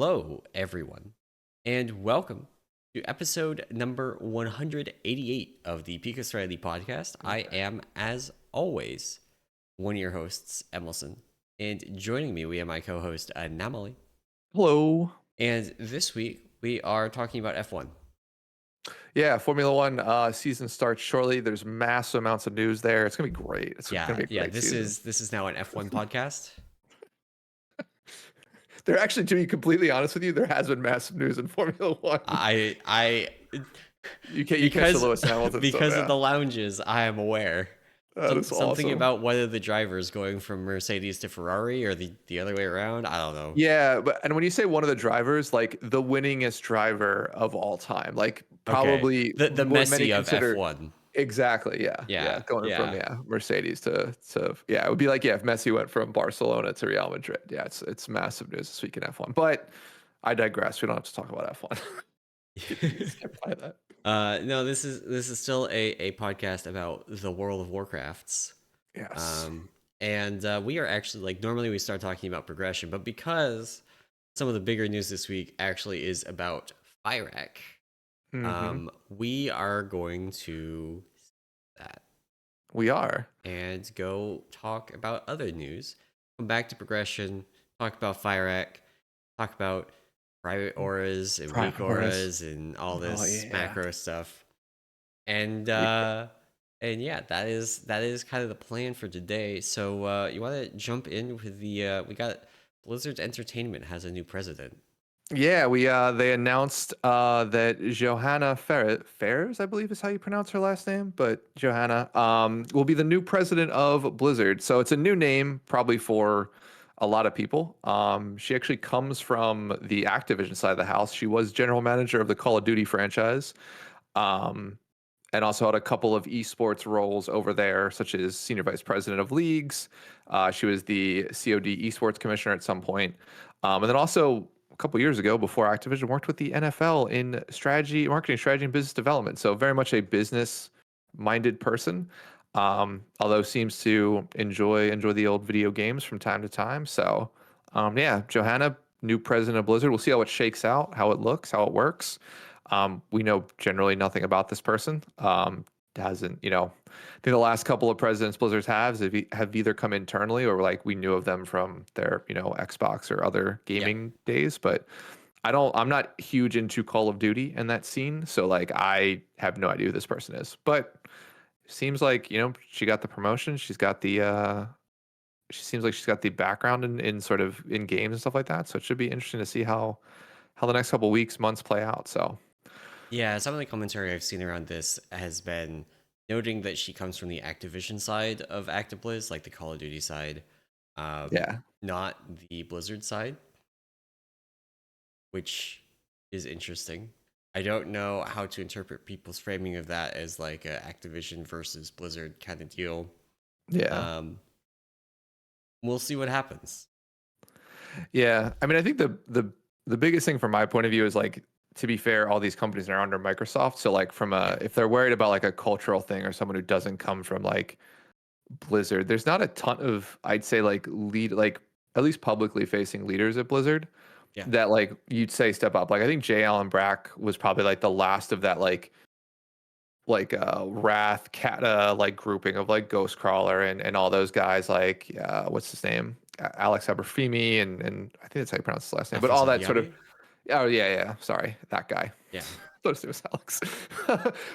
Hello, everyone, and welcome to episode number 188 of the Pika Serenity podcast. I am, as always, one of your hosts, Emerson, and joining me, we have my co-host, Namali. Hello. And this week, we are talking about F1. Yeah, Formula One season starts shortly. There's massive amounts of news there. It's gonna be great. It's gonna be a great This season. is now an F1 podcast. There actually, to be completely honest with you, there has been massive news in Formula One. I You catch the because Lewis Hamilton because stuff. of the lounges, I am aware. That is Something awesome. about whether the driver's going from Mercedes to Ferrari or the other way around. I don't know. Yeah, and when you say one of the drivers, like the winningest driver of all time, like Okay, probably the what many Messi of consider. F1. Exactly. Yeah. Yeah, Going from yeah. Mercedes to yeah, it would be like if Messi went from Barcelona to Real Madrid. Yeah, it's massive news this week in F1. But I digress. We don't have to talk about F1. Skip by that. No, this is still a podcast about the World of Warcrafts. Yes. And we are actually like normally we start talking about progression, but because some of the bigger news this week actually is about Fyrakk, Mm-hmm. we are going to that We are. and go talk about other news. Come back to progression, talk about Fyrakk, talk about private auras and weak Private auras. auras and all Oh, this yeah. macro stuff. And Yeah. yeah, that is kind of the plan for today. So you want to jump in with the we got Blizzard's Entertainment has a new president. Yeah, we they announced that Johanna Ferres, I believe is how you pronounce her last name, but Johanna will be the new president of Blizzard. So it's a new name probably for a lot of people. She actually comes from the Activision side of the house. She was general manager of the Call of Duty franchise. Um, and also had a couple of esports roles over there, such as senior vice president of leagues. She was the COD esports commissioner at some point. And then also a couple years ago, before Activision, worked with the NFL in strategy, marketing strategy, and business development. So very much a business-minded person. Although seems to enjoy the old video games from time to time. So yeah, Johanna, new president of Blizzard. We'll see how it shakes out, how it looks, how it works. We know generally nothing about this person. Hasn't, I think the last couple of presidents Blizzard have either come internally or like we knew of them from their, Xbox or other Yeah. gaming days. But I'm not huge into Call of Duty and that scene. So like, I have no idea who this person is, but seems like, she got the promotion. She seems like she's got the background in sort of in games and stuff like that. So it should be interesting to see how the next couple weeks, months play out. So. Yeah, some of the commentary I've seen around this has been noting that she comes from the Activision side of ActiBliz, like the Call of Duty side, Yeah. not the Blizzard side, which is interesting. I don't know how to interpret people's framing of that as like a Activision versus Blizzard kind of deal. Yeah. We'll see what happens. Yeah. I mean, I think the biggest thing from my point of view is like, to be fair, all these companies are under Microsoft. So like Yeah. if they're worried about like a cultural thing or someone who doesn't come from like Blizzard, there's not a ton of, I'd say like at least publicly facing leaders at Blizzard Yeah. that like you'd say step up. Like I think J. Allen Brack was probably like the last of that Wrath Kata like grouping of like Ghostcrawler and all those guys like what's his name? Alex Aberfimi and I think that's how you pronounce his last name. But Alphonse all that sort of Diaby? oh yeah, sorry, that guy. Yeah. Thought it was Alex.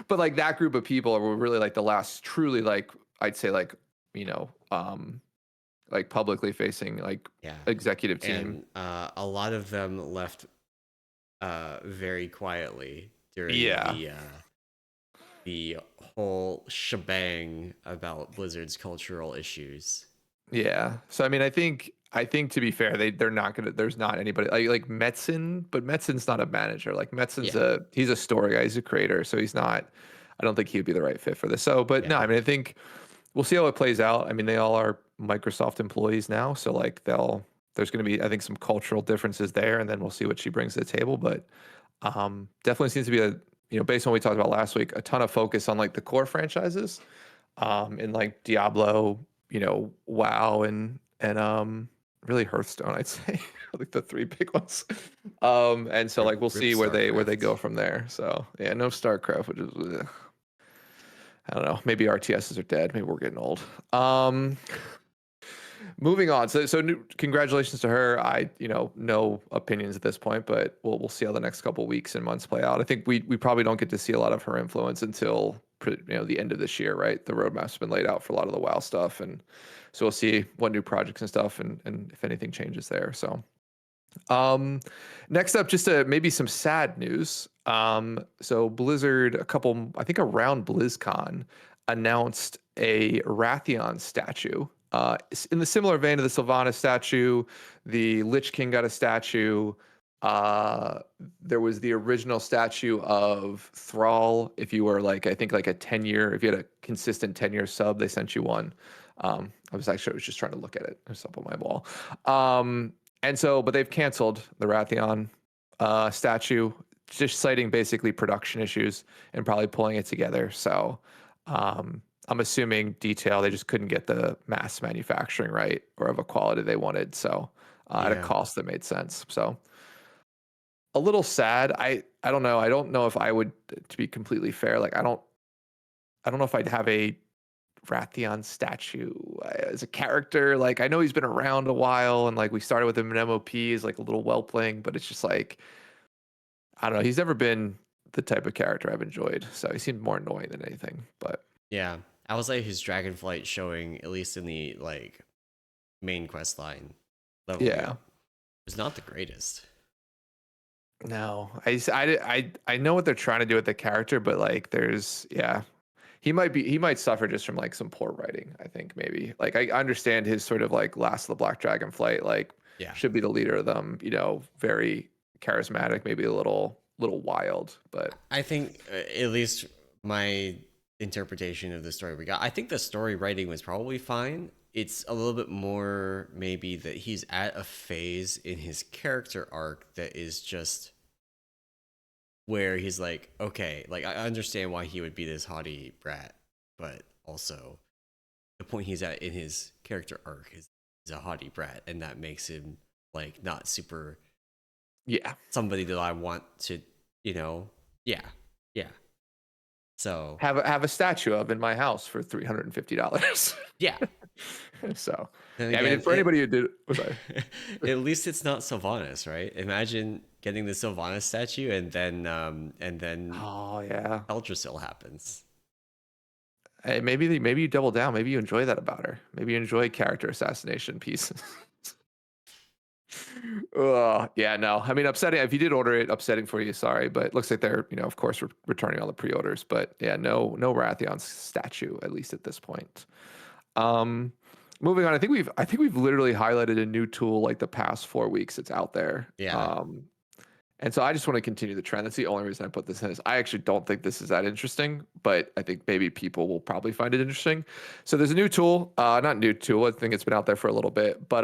But like that group of people were really like the last truly like I'd say like, you know, like publicly facing like Yeah. executive team. And a lot of them left very quietly during Yeah. the whole shebang about Blizzard's cultural issues. Yeah. So I mean, I think to be fair, they're not gonna. There's not anybody like Metzen, but Metzen's not a manager. Like Metzen's Yeah. he's a story guy, he's a creator, so he's not. I don't think he'd be the right fit for this. So, but Yeah. no, I mean, I think we'll see how it plays out. I mean, they all are Microsoft employees now, so like there's going to be I think some cultural differences there, and then we'll see what she brings to the table. But definitely seems to be a based on what we talked about last week, a ton of focus on like the core franchises, in like Diablo, WoW and really Hearthstone, I'd say. Like the three big ones. And so like we'll Rip see where they StarCraft. go from there. So yeah, no StarCraft, which is I don't know. Maybe RTSs are dead. Maybe we're getting old. Um, Moving on. Congratulations to her. No opinions at this point, but we'll see how the next couple weeks and months play out. I think we probably don't get to see a lot of her influence until the end of this year, right? The roadmap's been laid out for a lot of the WoW stuff, and so we'll see what new projects and stuff and if anything changes there. So um, next up, just maybe some sad news. So Blizzard, I think around BlizzCon, announced a Wrathion statue. In the similar vein of the Sylvanas statue, the Lich King got a statue. There was the original statue of Thrall. If you were like, I think like if you had a consistent 10-year sub, they sent you one. I was just trying to look at it. It's up on my wall. But they've canceled the Wrathion statue, just citing basically production issues and probably pulling it together. So I'm assuming detail, they just couldn't get the mass manufacturing right or of a quality they wanted. So at a Yeah. cost that made sense. So a little sad. I don't know. I don't know if I would, to be completely fair, like I don't know if I'd have a Wrathion statue as a character. Like I know he's been around a while and like we started with him in MOP as like a little well playing, but it's just like I don't know. He's never been the type of character I've enjoyed. So he seemed more annoying than anything. But Yeah. I was like his Dragonflight showing, at least in the like main quest line leveling yeah. up, was not the greatest. No. I know what they're trying to do with the character, but like he might suffer just from like some poor writing, I think maybe. Like I understand his sort of like Last of the Black Dragon flight, like Yeah. should be the leader of them, very charismatic, maybe a little wild, but I think at least my interpretation of the story we got, I think the story writing was probably fine. It's a little bit more maybe that he's at a phase in his character arc that is just where he's like, okay, like I understand why he would be this haughty brat, but also the point he's at in his character arc is he's a haughty brat, and that makes him like not super yeah. somebody that I want to, yeah, yeah. So Have a statue of in my house for $350. yeah. So Then yeah, I mean again, for anybody who did sorry. at least it's not Sylvanas, right? Imagine getting the Sylvanas statue and then Oh yeah. Eldrasil happens. Hey, maybe you double down. Maybe you enjoy that about her. Maybe you enjoy character assassination pieces. Yeah, no. I mean, upsetting. If you did order it, upsetting for you. Sorry, but it looks like they're, of course, returning all the pre-orders. But yeah, no Wrathion statue at least at this point. Um, Moving on. I think we've literally highlighted a new tool like the past 4 weeks. It's out there. Yeah. And so I just want to continue the trend. That's the only reason I put this in. Is I actually don't think this is that interesting, but I think maybe people will probably find it interesting. So there's a new tool, not new tool. I think it's been out there for a little bit, but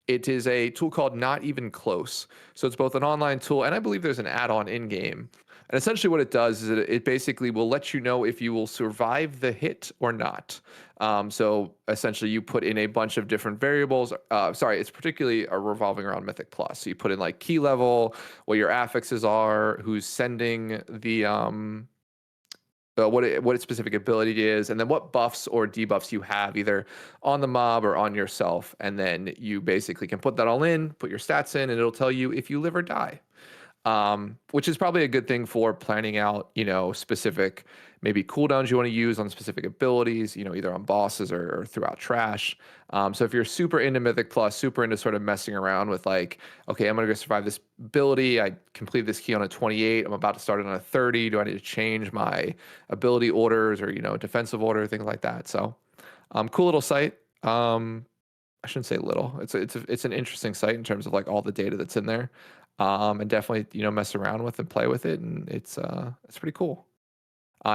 it is a tool called Not Even Close. So it's both an online tool and I believe there's an add-on in game. And essentially what it does is it basically will let you know if you will survive the hit or not. So essentially you put in a bunch of different variables. It's particularly revolving around Mythic Plus. So you put in like key level, what your affixes are, who's sending what its specific ability is, and then what buffs or debuffs you have either on the mob or on yourself. And then you basically can put that all in, put your stats in, and it'll tell you if you live or die. Which is probably a good thing for planning out, specific maybe cooldowns you want to use on specific abilities, either on bosses or throughout trash. So if you're super into Mythic Plus, super into sort of messing around with like, okay, I'm going to go survive this ability. I completed this key on a 28. I'm about to start it on a 30. Do I need to change my ability orders or, defensive order, things like that. So cool little site. I shouldn't say little. It's an interesting site in terms of like all the data that's in there, and definitely mess around with and play with it, and it's pretty cool.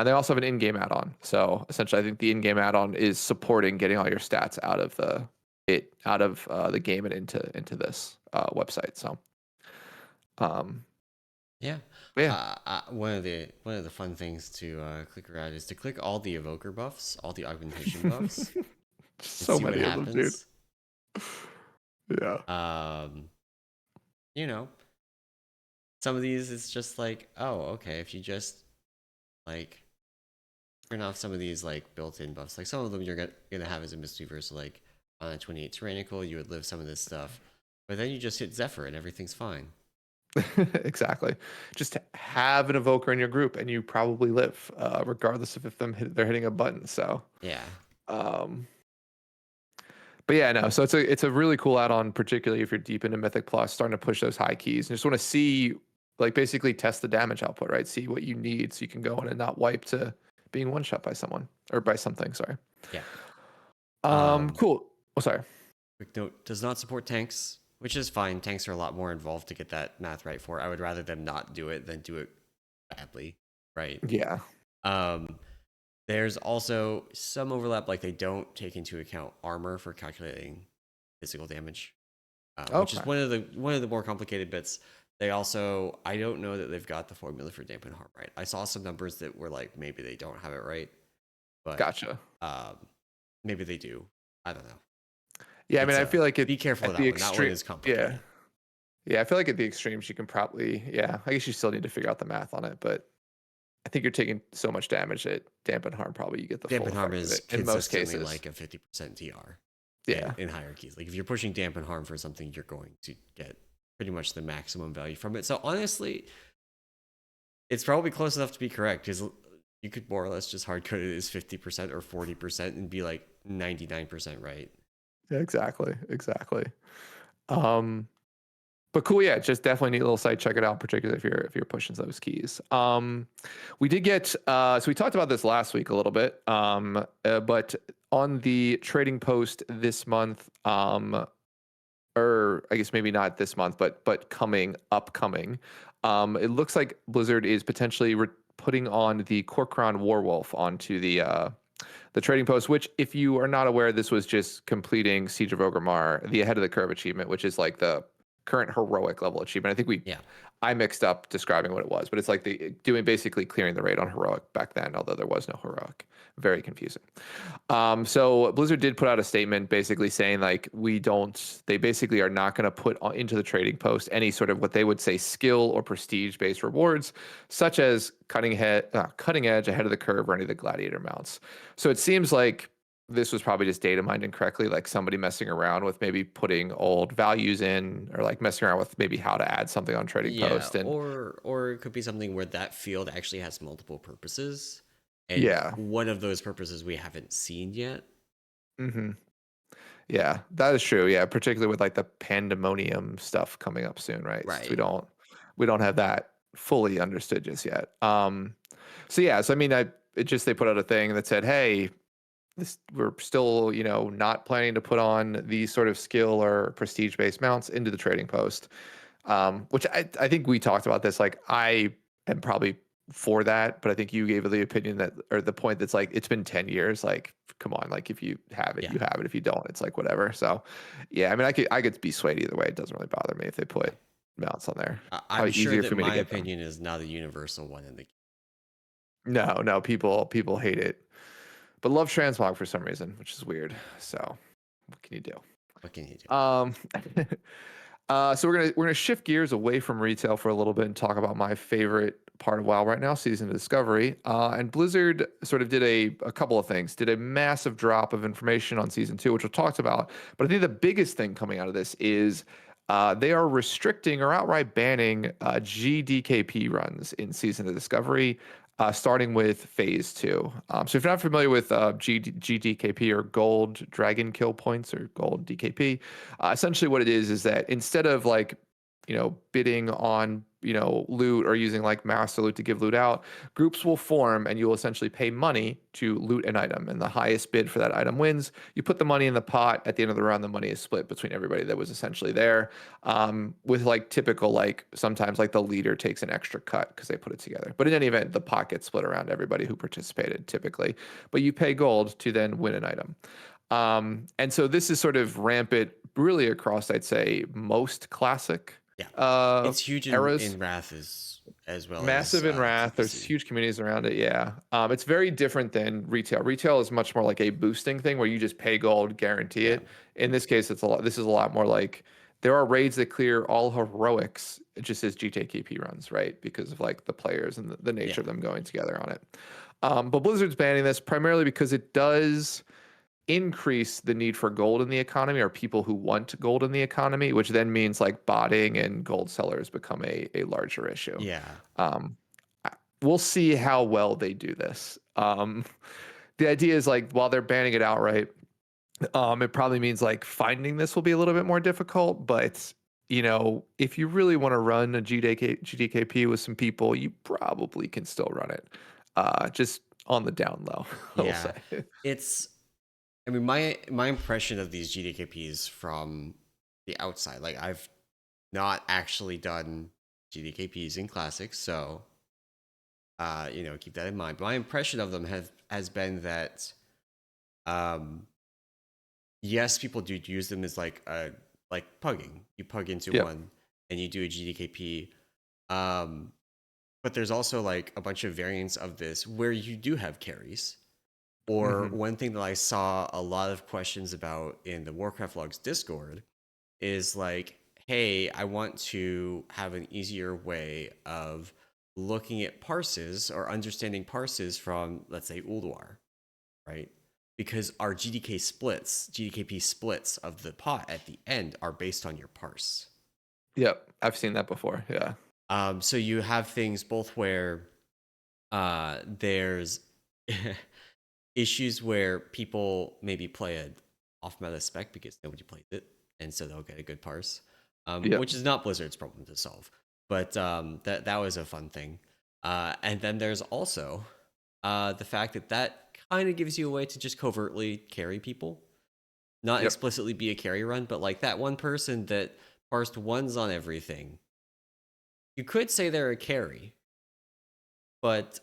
They also have an in-game add-on. So essentially, I think the in-game add-on is supporting getting all your stats out of the game and into this website. So, Yeah. yeah, One of the fun things to click around is to click all the evoker buffs, all the augmentation buffs, and so see what many of them, dude. happens. Yeah. Um, you know, some of these it's just like, oh, okay, if you just like turn off some of these like built-in buffs, like some of them you're gonna have as a misweaver, so like on a 28 tyrannical, you would live some of this stuff, but then you just hit Zephyr and everything's fine. Exactly. Just have an evoker in your group and you probably live, regardless of if they're hitting a button. So, Yeah. um, but yeah, no. So it's a really cool add-on, particularly if you're deep into Mythic Plus, starting to push those high keys and just want to see, like, basically test the damage output, right? See what you need so you can go in and not wipe to being one shot by someone or by something. Sorry. Yeah. Um, Cool. Oh, sorry. Quick note, does not support tanks, which is fine. Tanks are a lot more involved to get that math right for. I would rather them not do it than do it badly, right? Yeah. Um, there's also some overlap, like they don't take into account armor for calculating physical damage, which Okay. is one of the more complicated bits. They also, I don't know that they've got the formula for dampen harm right. I saw some numbers that were like maybe they don't have it right, but Gotcha. um, maybe they do. I don't know. Yeah. I mean, It's I feel like it be careful at with the that one. That one extreme. is Yeah. complicated. Yeah. I feel like at the extremes, you can probably, yeah, I guess you still need to figure out the math on it, but I think you're taking so much damage that dampen harm probably you get the full Dampen harm effect of is it in most consistently cases. like a 50% TR Yeah. in higher keys. Like if you're pushing dampen harm for something, you're going to get pretty much the maximum value from it. So honestly, it's probably close enough to be correct because you could more or less just hard code it as 50% or 40% and be like 99% right. Yeah, exactly. Exactly. Um, but cool, yeah, just definitely neat little site. Check it out, particularly if you're pushing those keys. We did get so we talked about this last week a little bit. But on the trading post this month, or I guess maybe not this month, but upcoming. It looks like Blizzard is potentially putting on the Korkron Warwolf onto the trading post. Which, if you are not aware, this was just completing Siege of Orgrimmar, the ahead of the curve achievement, which is like the current heroic level achievement. I think Yeah. I mixed up describing what it was, but it's like the doing basically clearing the raid on heroic back then, although there was no heroic. Very confusing. So Blizzard did put out a statement basically saying like they basically are not going to put into the trading post any sort of what they would say skill or prestige based rewards, such as cutting edge, ahead of the curve, or any of the gladiator mounts. So it seems like this was probably just data mined incorrectly, like somebody messing around with maybe putting old values in, or like messing around with maybe how to add something on trading Yeah, post. And or it could be something where that field actually has multiple purposes, and yeah, one of those purposes we haven't seen yet. hmm yeah, that is true. Yeah, particularly with like the pandemonium stuff coming up soon, right? Since we Right. don't have that fully understood just yet. So yeah, so I mean, they put out a thing that said, hey, we're still, not planning to put on these sort of skill or prestige based mounts into the trading post. Which I think we talked about this. Like, I am probably for that, but I think you gave the opinion that, or the point that's like, it's been 10 years. Like, come on, like if you have it, Yeah. you have it. If you don't, it's like whatever. So yeah, I mean, I could be swayed either way. It doesn't really bother me if they Yeah. put mounts on there. I'm Probably sure easier that for me to my get them. opinion is not a universal one in the No, people hate it, but love transmog for some reason, which is weird. So what can you do? what can you do? Um, so we're gonna shift gears away from retail for a little bit and talk about my favorite part of WoW right now, Season of Discovery. And Blizzard sort of did a couple of things. Did a massive drop of information on Season 2, which we'll talk about. But I think the biggest thing coming out of this is they are restricting or outright banning GDKP runs in Season of Discovery. Starting with phase 2. So if you're not familiar with GDKP, or gold dragon kill points, or gold DKP, essentially what it is that instead of like, bidding on, loot, or using like master loot to give loot out, groups will form and you will essentially pay money to loot an item. And the highest bid for that item wins. You put the money in the pot. At the end of the round, the money is split between everybody that was essentially there. With like typical, like sometimes like the leader takes an extra cut because they put it together. But in any event, the pot gets split around everybody who participated typically. But you pay gold to then win an item. And so this is sort of rampant, really across, I'd say, most classic Yeah. uh, It's huge eras. in Wrath as well as Massive in Wrath. There's TPC. huge communities around it. Yeah. It's very different than retail. Retail is much more like a boosting thing where you just pay gold, guarantee Yeah, it. In this case, it's a lot. This is a lot more like there are raids that clear all heroics just as GTKP runs, right? Because of like the players and the yeah, nature of them going together on it. But Blizzard's banning this primarily because it does increase the need for gold in the economy or people who want gold in the economy, which then means like botting and gold sellers become a larger issue. yeah, Um, we'll see how well they do this. The idea is like while they're banning it outright, it probably means like finding this will be a little bit more difficult, but if you really want to run a GDKP with some people, you probably can still run it. Just on the down low, I will yeah. say. It's I mean, my impression of these GDKPs from the outside, like I've not actually done GDKPs in Classic, so keep that in mind. But my impression of them has been that, um, yes, people do use them as like pugging. You pug into Yep. one and you do a GDKP. Um, but there's also like a bunch of variants of this where you do have carries. Or Hmm. one thing that I saw a lot of questions about in the Warcraft Logs Discord is like, hey, I want to have an easier way of looking at parses or understanding parses from, let's say, Ulduar, right? Because our GDKP splits of the pot at the end are based on your parse. Yep. I've seen that before. Yeah. So you have things both where there's issues where people maybe play a off meta spec because nobody plays it, and so they'll get a good parse, Yep. which is not Blizzard's problem to solve. But that was a fun thing. And then there's also the fact that kind of gives you a way to just covertly carry people, not Yep. explicitly be a carry run, but like that one person that parsed ones on everything. You could say they're a carry, but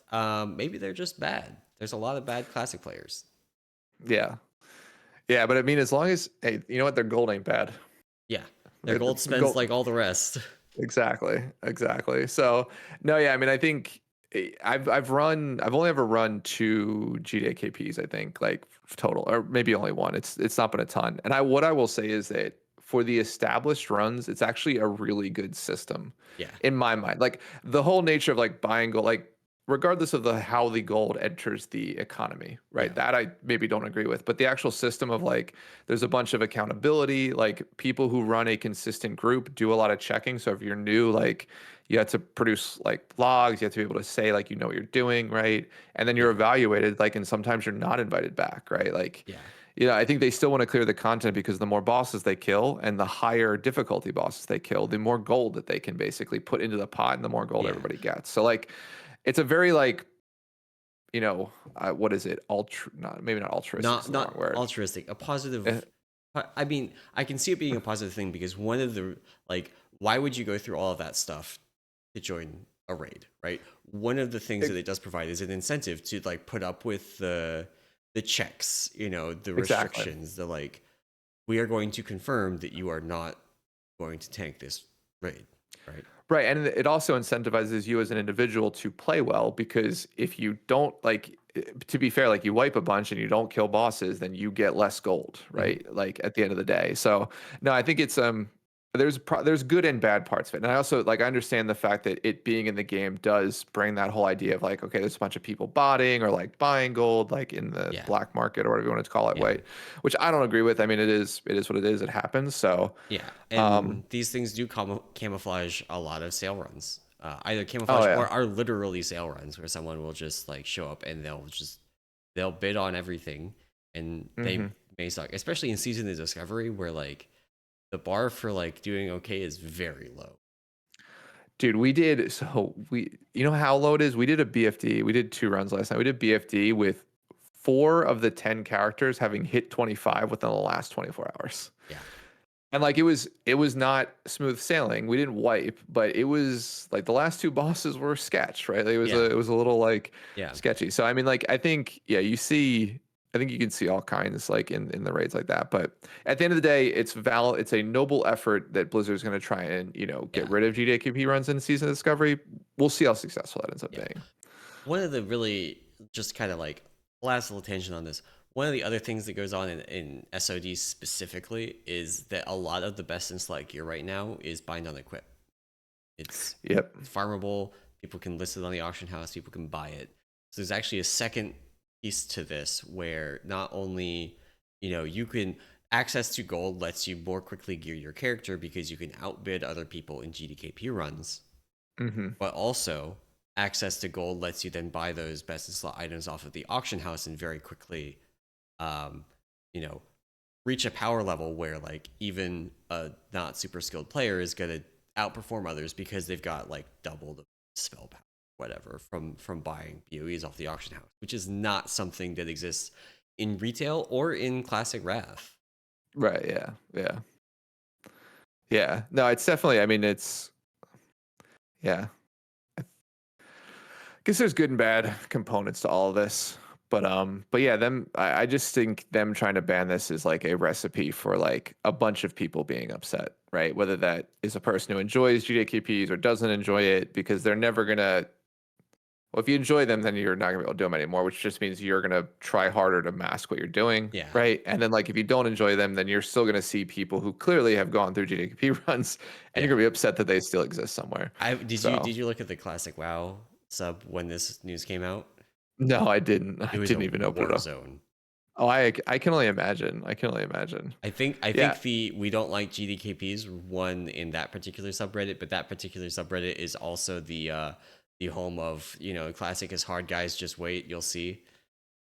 maybe they're just bad. There's a lot of bad classic players. Yeah. Yeah. But I mean, as long as, hey, you know what? Their gold ain't bad. Yeah, their gold spends Gold. like all the rest. Exactly. Exactly. So, no, yeah. I mean, I think I've only ever run 2 GDKPs, I think, like total, or maybe only one. It's not been a ton. And what I will say is that for the established runs, it's actually a really good system Yeah, in my mind. Like the whole nature of like buying gold, like regardless of the how the gold enters the economy, yeah, right? That I maybe don't agree with, but the actual system of like there's a bunch of accountability, like people who run a consistent group do a lot of checking. So if you're new, like you have to produce like logs, you have to be able to say like you know what you're doing, right? And then you're yeah, evaluated, like, and sometimes you're not invited back, right? Like, yeah, I think they still want to clear the content because the more bosses they kill and the higher difficulty bosses they kill, the more gold that they can basically put into the pot and the more gold yeah. everybody gets. So like it's a very like, what is it? Not maybe not altruistic is the wrong Not word. altruistic. A Eh, positive. I mean, I can see it being a positive thing because one of the like, why would you go through all of that stuff to join a raid, right? One of the things eh, that it does provide is an incentive to like put up with the checks, the exactly. restrictions, the like, we are going to confirm that you are not going to tank this raid, right? Right. And it also incentivizes you as an individual to play well because if you don't like, to be fair, like you wipe a bunch and you don't kill bosses, then you get less gold, Hmm. right? Like at the end of the day. So no, I think it's there's good and bad parts of it. And I also like I understand the fact that it being in the game does bring that whole idea of like, okay, there's a bunch of people botting or like buying gold like in the Yeah, black market or whatever you want to call it, yeah. right? Which I don't agree with. I mean, it is what it is. It happens. So Yeah, um and these things do camouflage a lot of sale runs. Either oh camouflage or yeah. are literally sale runs where someone will just like show up and they'll bid on everything and they Hmm. may suck. Especially in Season of Discovery where like the bar for like doing okay is very low. Dude, you know how low it is? We did a BFD. We did 2 runs last night. We did BFD with 4 of the 10 characters having hit 25 within the last 24 hours. Yeah, And like it was not smooth sailing. We didn't wipe, but it was like the last 2 bosses were sketch, right? Like, yeah, it was a little like yeah, sketchy. So I mean like I think yeah, I think you can see all kinds like in the raids like that. But at the end of the day, it's a noble effort that Blizzard's going to try and, get yeah, rid of GDKP runs in Season of Discovery. we'll see how successful that ends up Yeah. being. One of the really just kind of like last little tangent on this. One of the other things that goes on in SOD specifically is that a lot of the best in slot gear right now is bind on equip. It's Yep. farmable. People can list it on the auction house. People can buy it. So there's actually a second piece to this where not only, you can access to gold lets you more quickly gear your character because you can outbid other people in GDKP runs, but also access to gold lets you then buy those best in slot items off of the auction house and very quickly, um, reach a power level where like even a not super skilled player is gonna outperform others because they've got like double the spell power, whatever, from buying BOEs off the auction house, which is not something that exists in retail or in classic Wrath. Right. Yeah. Yeah. Yeah. No, it's definitely. I mean, it's. Yeah. I guess there's good and bad components to all of this, but yeah, I just think them trying to ban this is like a recipe for like a bunch of people being upset, right? Whether that is a person who enjoys GDKPs or doesn't enjoy it, because they're never gonna. Well, if you enjoy them, then you're not gonna be able to do them anymore, which just means you're gonna try harder to mask what you're doing, Yeah. right? And then like if you don't enjoy them, then you're still gonna see people who clearly have gone through GDKP runs, and you're Yeah. gonna be upset that they still exist somewhere. Did you look at the classic WoW sub when this news came out? No, I didn't. It I was a didn't even open it war up. zone. Oh, I can only imagine. I can only imagine. Yeah. I think the we don't like GDKPs one in that particular subreddit, but that particular subreddit is also the home of classic is hard, guys, just wait, you'll see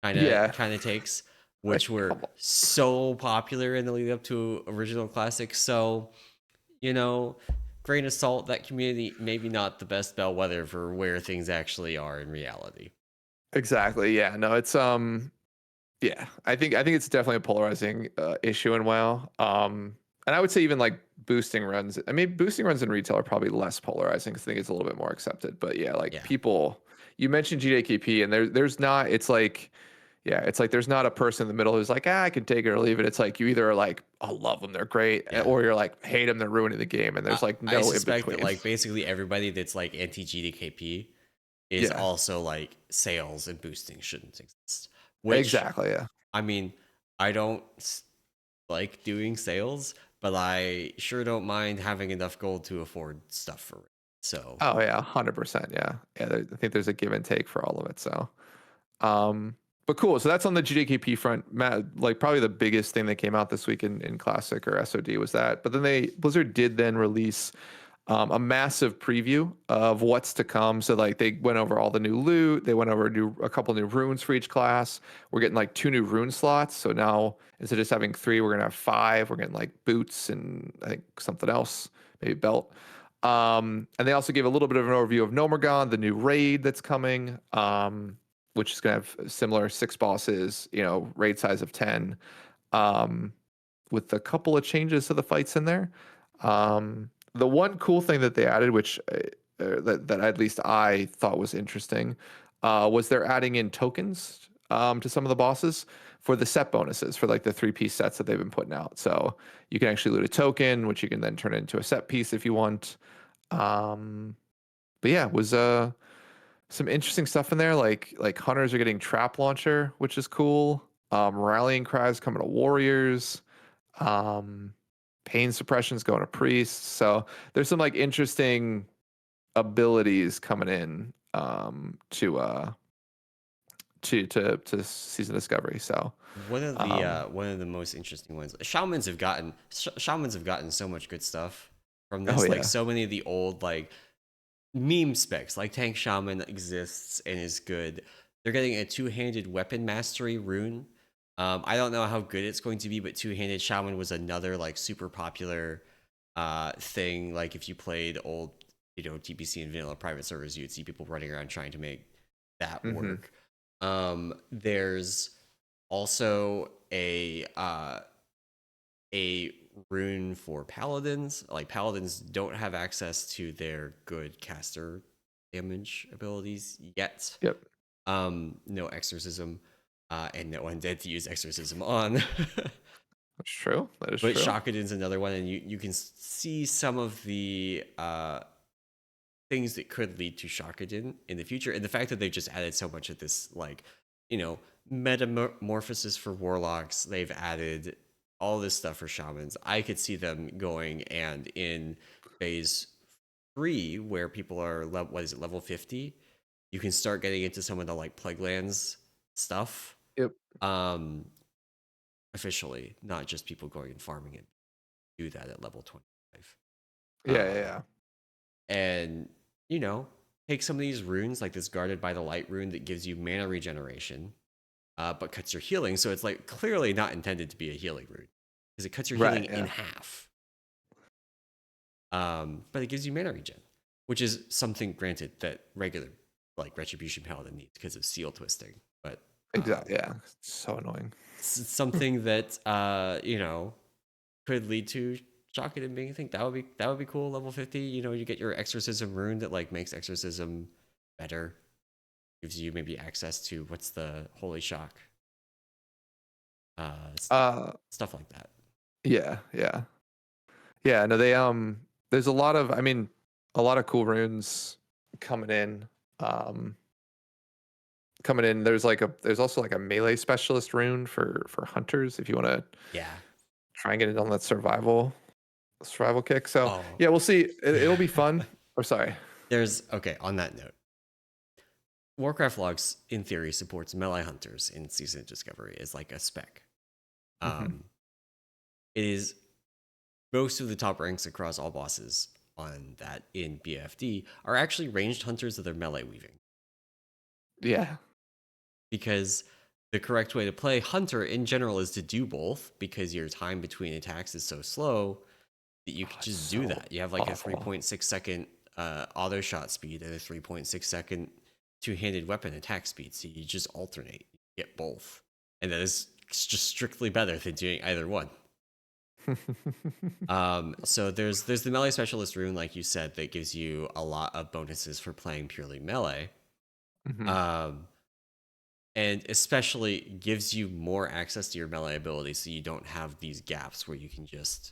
Yeah. kind of takes, which Like, were come on. so popular in the lead up to original classic. So you know grain of salt, that community maybe not the best bellwether for where things actually are in reality. Exactly. Yeah. No, it's yeah. I think it's definitely a polarizing issue in WoW. And I would say even like boosting runs. I mean, boosting runs in retail are probably less polarizing because I think it's a little bit more accepted. But yeah, like Yeah. people, you mentioned GDKP, and there's not. It's like, yeah, it's like there's not a person in the middle who's like, I can take it or leave it. It's like you either are like, I love them, they're great, Yeah. or you're like, hate them, they're ruining the game, and there's like I no in suspect that between. like basically everybody that's like anti GDKP is Yeah, also like sales and boosting shouldn't exist. Which, exactly. Yeah. I mean, I don't like doing sales, but I sure don't mind having enough gold to afford stuff for it. So, Oh yeah, 100%. Yeah, yeah. I think there's a give and take for all of it. So, um, but cool. So that's on the GDKP front. Matt, like probably the biggest thing that came out this week in Classic or SOD was that. But then Blizzard did then release a massive preview of what's to come. So like they went over all the new loot. They went over a couple new runes for each class. We're getting like 2 new rune slots. So now instead of just having 3, we're gonna have 5. We're getting like boots and I think something else, maybe belt. And they also gave a little bit of an overview of Nomergon, the new raid that's coming, which is gonna have similar 6 bosses, raid size of 10, um, with a couple of changes to the fights in there. The one cool thing that they added, which that at least I thought was interesting, was they're adding in tokens to some of the bosses for the set bonuses for like the 3-piece sets that they've been putting out. So you can actually loot a token, which you can then turn into a set piece if you want. Um, but yeah, it was some interesting stuff in there. Like hunters are getting trap launcher, which is cool. Rallying cries coming to warriors. Um, pain suppression's going to priests. So there's some like interesting abilities coming in to season discovery. So one of the most interesting ones, shamans have gotten so much good stuff from oh this. Like yeah. so many of the old like meme specs, like tank shaman exists and is good. They're getting a two-handed weapon mastery rune. I don't know how good it's going to be, but two-handed shaman was another like super popular thing. Like if you played old, TPC and vanilla private servers, you'd see people running around trying to make that Mm-hmm. work. There's also a rune for paladins. Like paladins don't have access to their good caster damage abilities yet. Yep. No exorcism, and no undead to use exorcism on. That's true. That is But true. Shakadin's another one, and you can see some of the things that could lead to Shakadin in the future, and the fact that they've just added so much of this, like, metamorphosis for warlocks, they've added all this stuff for shamans. I could see them going, and in phase 3, where people are level 50, you can start getting into some of the like plague lands stuff. Yep. Officially, not just people going and farming it. Do that at level 25. Yeah. And take some of these runes, like this Guarded by the Light rune that gives you mana regeneration, but cuts your healing. So it's like clearly not intended to be a healing rune because it cuts your healing in half. But it gives you mana regen, which is something, granted, that regular like Retribution Paladin needs because of seal twisting. But exactly, yeah, it's so annoying. It's something that could lead to Shakadin being a thing. That would be cool. Level 50, you get your Exorcism rune that like makes Exorcism better. Gives you maybe access to what's the Holy Shock. Stuff like that. Yeah. No, they there's a lot of cool runes coming in. There's also like a melee specialist rune for hunters if you want to try and get it on that survival kick. So yeah, we'll see. It'll be fun. Or sorry. On that note, Warcraft Logs in theory supports melee hunters in Season of Discovery as like a spec. It is most of the top ranks across all bosses on that in BFD are actually ranged hunters that are melee weaving. Yeah. Because the correct way to play Hunter in general is to do both, because your time between attacks is so slow that you can just do that. You have like a 3.6 second auto shot speed and a 3.6 second two-handed weapon attack speed. So you just alternate, you get both. And that is just strictly better than doing either one. So there's the melee specialist rune, like you said, that gives you a lot of bonuses for playing purely melee. And especially gives you more access to your melee ability, so you don't have these gaps where you can just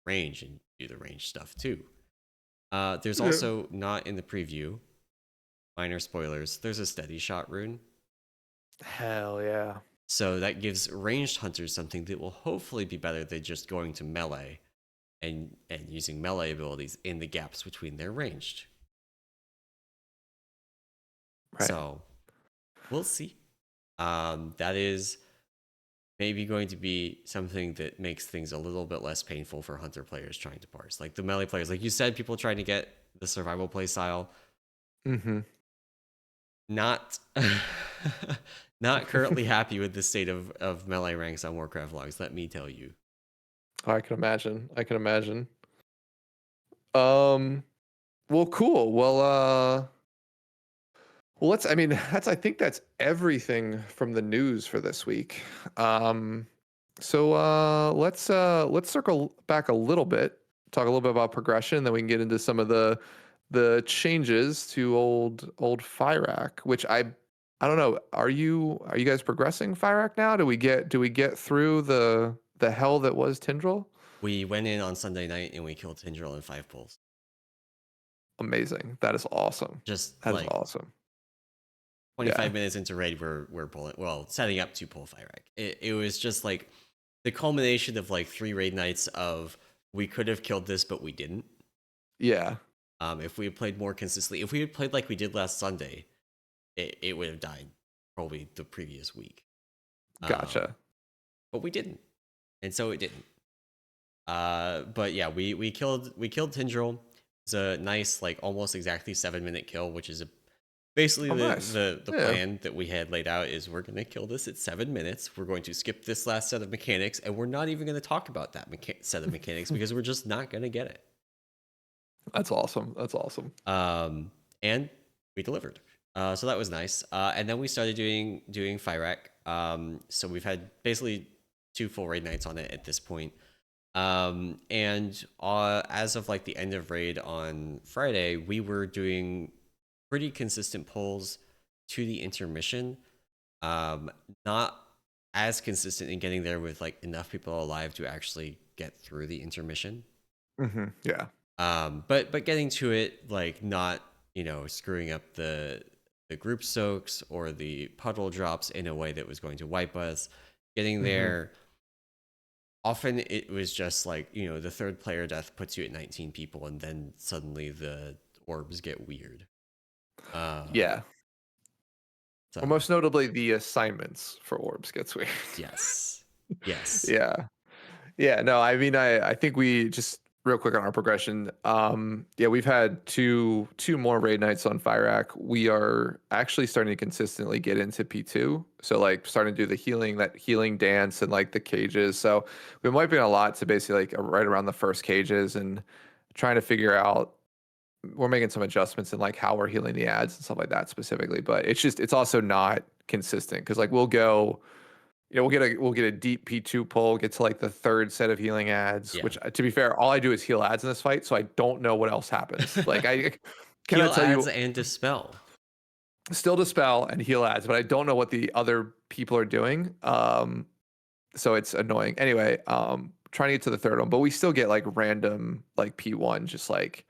range and do the range stuff too. There's also, not in the preview, minor spoilers, there's a steady shot rune. Hell yeah. So that gives ranged hunters something that will hopefully be better than just going to melee and using melee abilities in the gaps between their ranged. Right. So we'll see. That is maybe going to be something that makes things a little bit less painful for hunter players trying to parse. Like the melee players, like you said, people trying to get the survival play style. Not not currently happy with the state of melee ranks on Warcraft Logs, let me tell you. I can imagine. Well, cool. Well, I think that's everything from the news for this week. So let's circle back a little bit, talk a little bit about progression, then we can get into some of the changes to old Fyrakk, which I don't know. Are you guys progressing Fyrakk now? Do we get through the hell that was Tindral? We went in on Sunday night and we killed Tindral in 5 pulls. Amazing. That is awesome. That is awesome. 25 minutes into raid, we're pulling, setting up to pull Fyrakk. It was just like the culmination of like 3 raid nights of we could have killed this, but we didn't. Yeah. If we had played more consistently, if we had played like we did last Sunday, it would have died probably the previous week. Gotcha. But we didn't, and so it didn't. But yeah, we killed Tindral. It's a nice, like almost exactly 7-minute kill, which is basically the plan that we had laid out. Is we're going to kill this at 7 minutes. We're going to skip this last set of mechanics, and we're not even going to talk about that set of mechanics because we're just not going to get it. That's awesome. And we delivered. So that was nice. And then we started doing Fyrakk. So we've had basically 2 full raid nights on it at this point. And as of like the end of raid on Friday, we were doing pretty consistent pulls to the intermission. Not as consistent in getting there with like enough people alive to actually get through the intermission. Yeah. But getting to it, like not, screwing up the group soaks or the puddle drops in a way that was going to wipe us. Getting Hmm. there, often it was just like, the third player death puts you at 19 people, and then suddenly the orbs get weird. Yeah. Or So most notably, the assignments for orbs gets weird. yes, yes, Yeah. Yeah, no, I mean, I think we just real quick on our progression. Yeah, we've had two more raid nights on Fyrakk. We are actually starting to consistently get into P2. So like starting to do that healing dance and like the cages. So we've been wiping a lot to basically like right around the first cages and trying to figure out we're making some adjustments in like how we're healing the ads and stuff like that specifically. But it's also not consistent because like we'll go. Yeah, we'll get a deep P2 pull, get to like the third set of healing ads, yeah. which to be fair, all I do is heal ads in this fight, so I don't know what else happens. Like I cannot Heal tell adds you and dispel. still dispel and heal ads, but I don't know what the other people are doing. So it's annoying. Anyway, trying to get to the third one, but we still get like random like P1 just like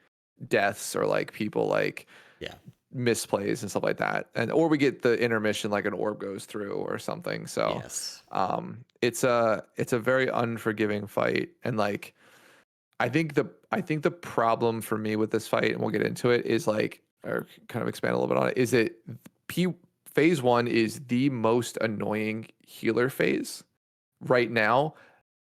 deaths or like people like Yeah. misplays and stuff like that, and or we get the intermission like an orb goes through or something. So Yes. it's a very unforgiving fight, and like I think the problem for me with this fight, and we'll get into it, is like or kind of expand a little bit on it, is it P phase one is the most annoying healer phase right now,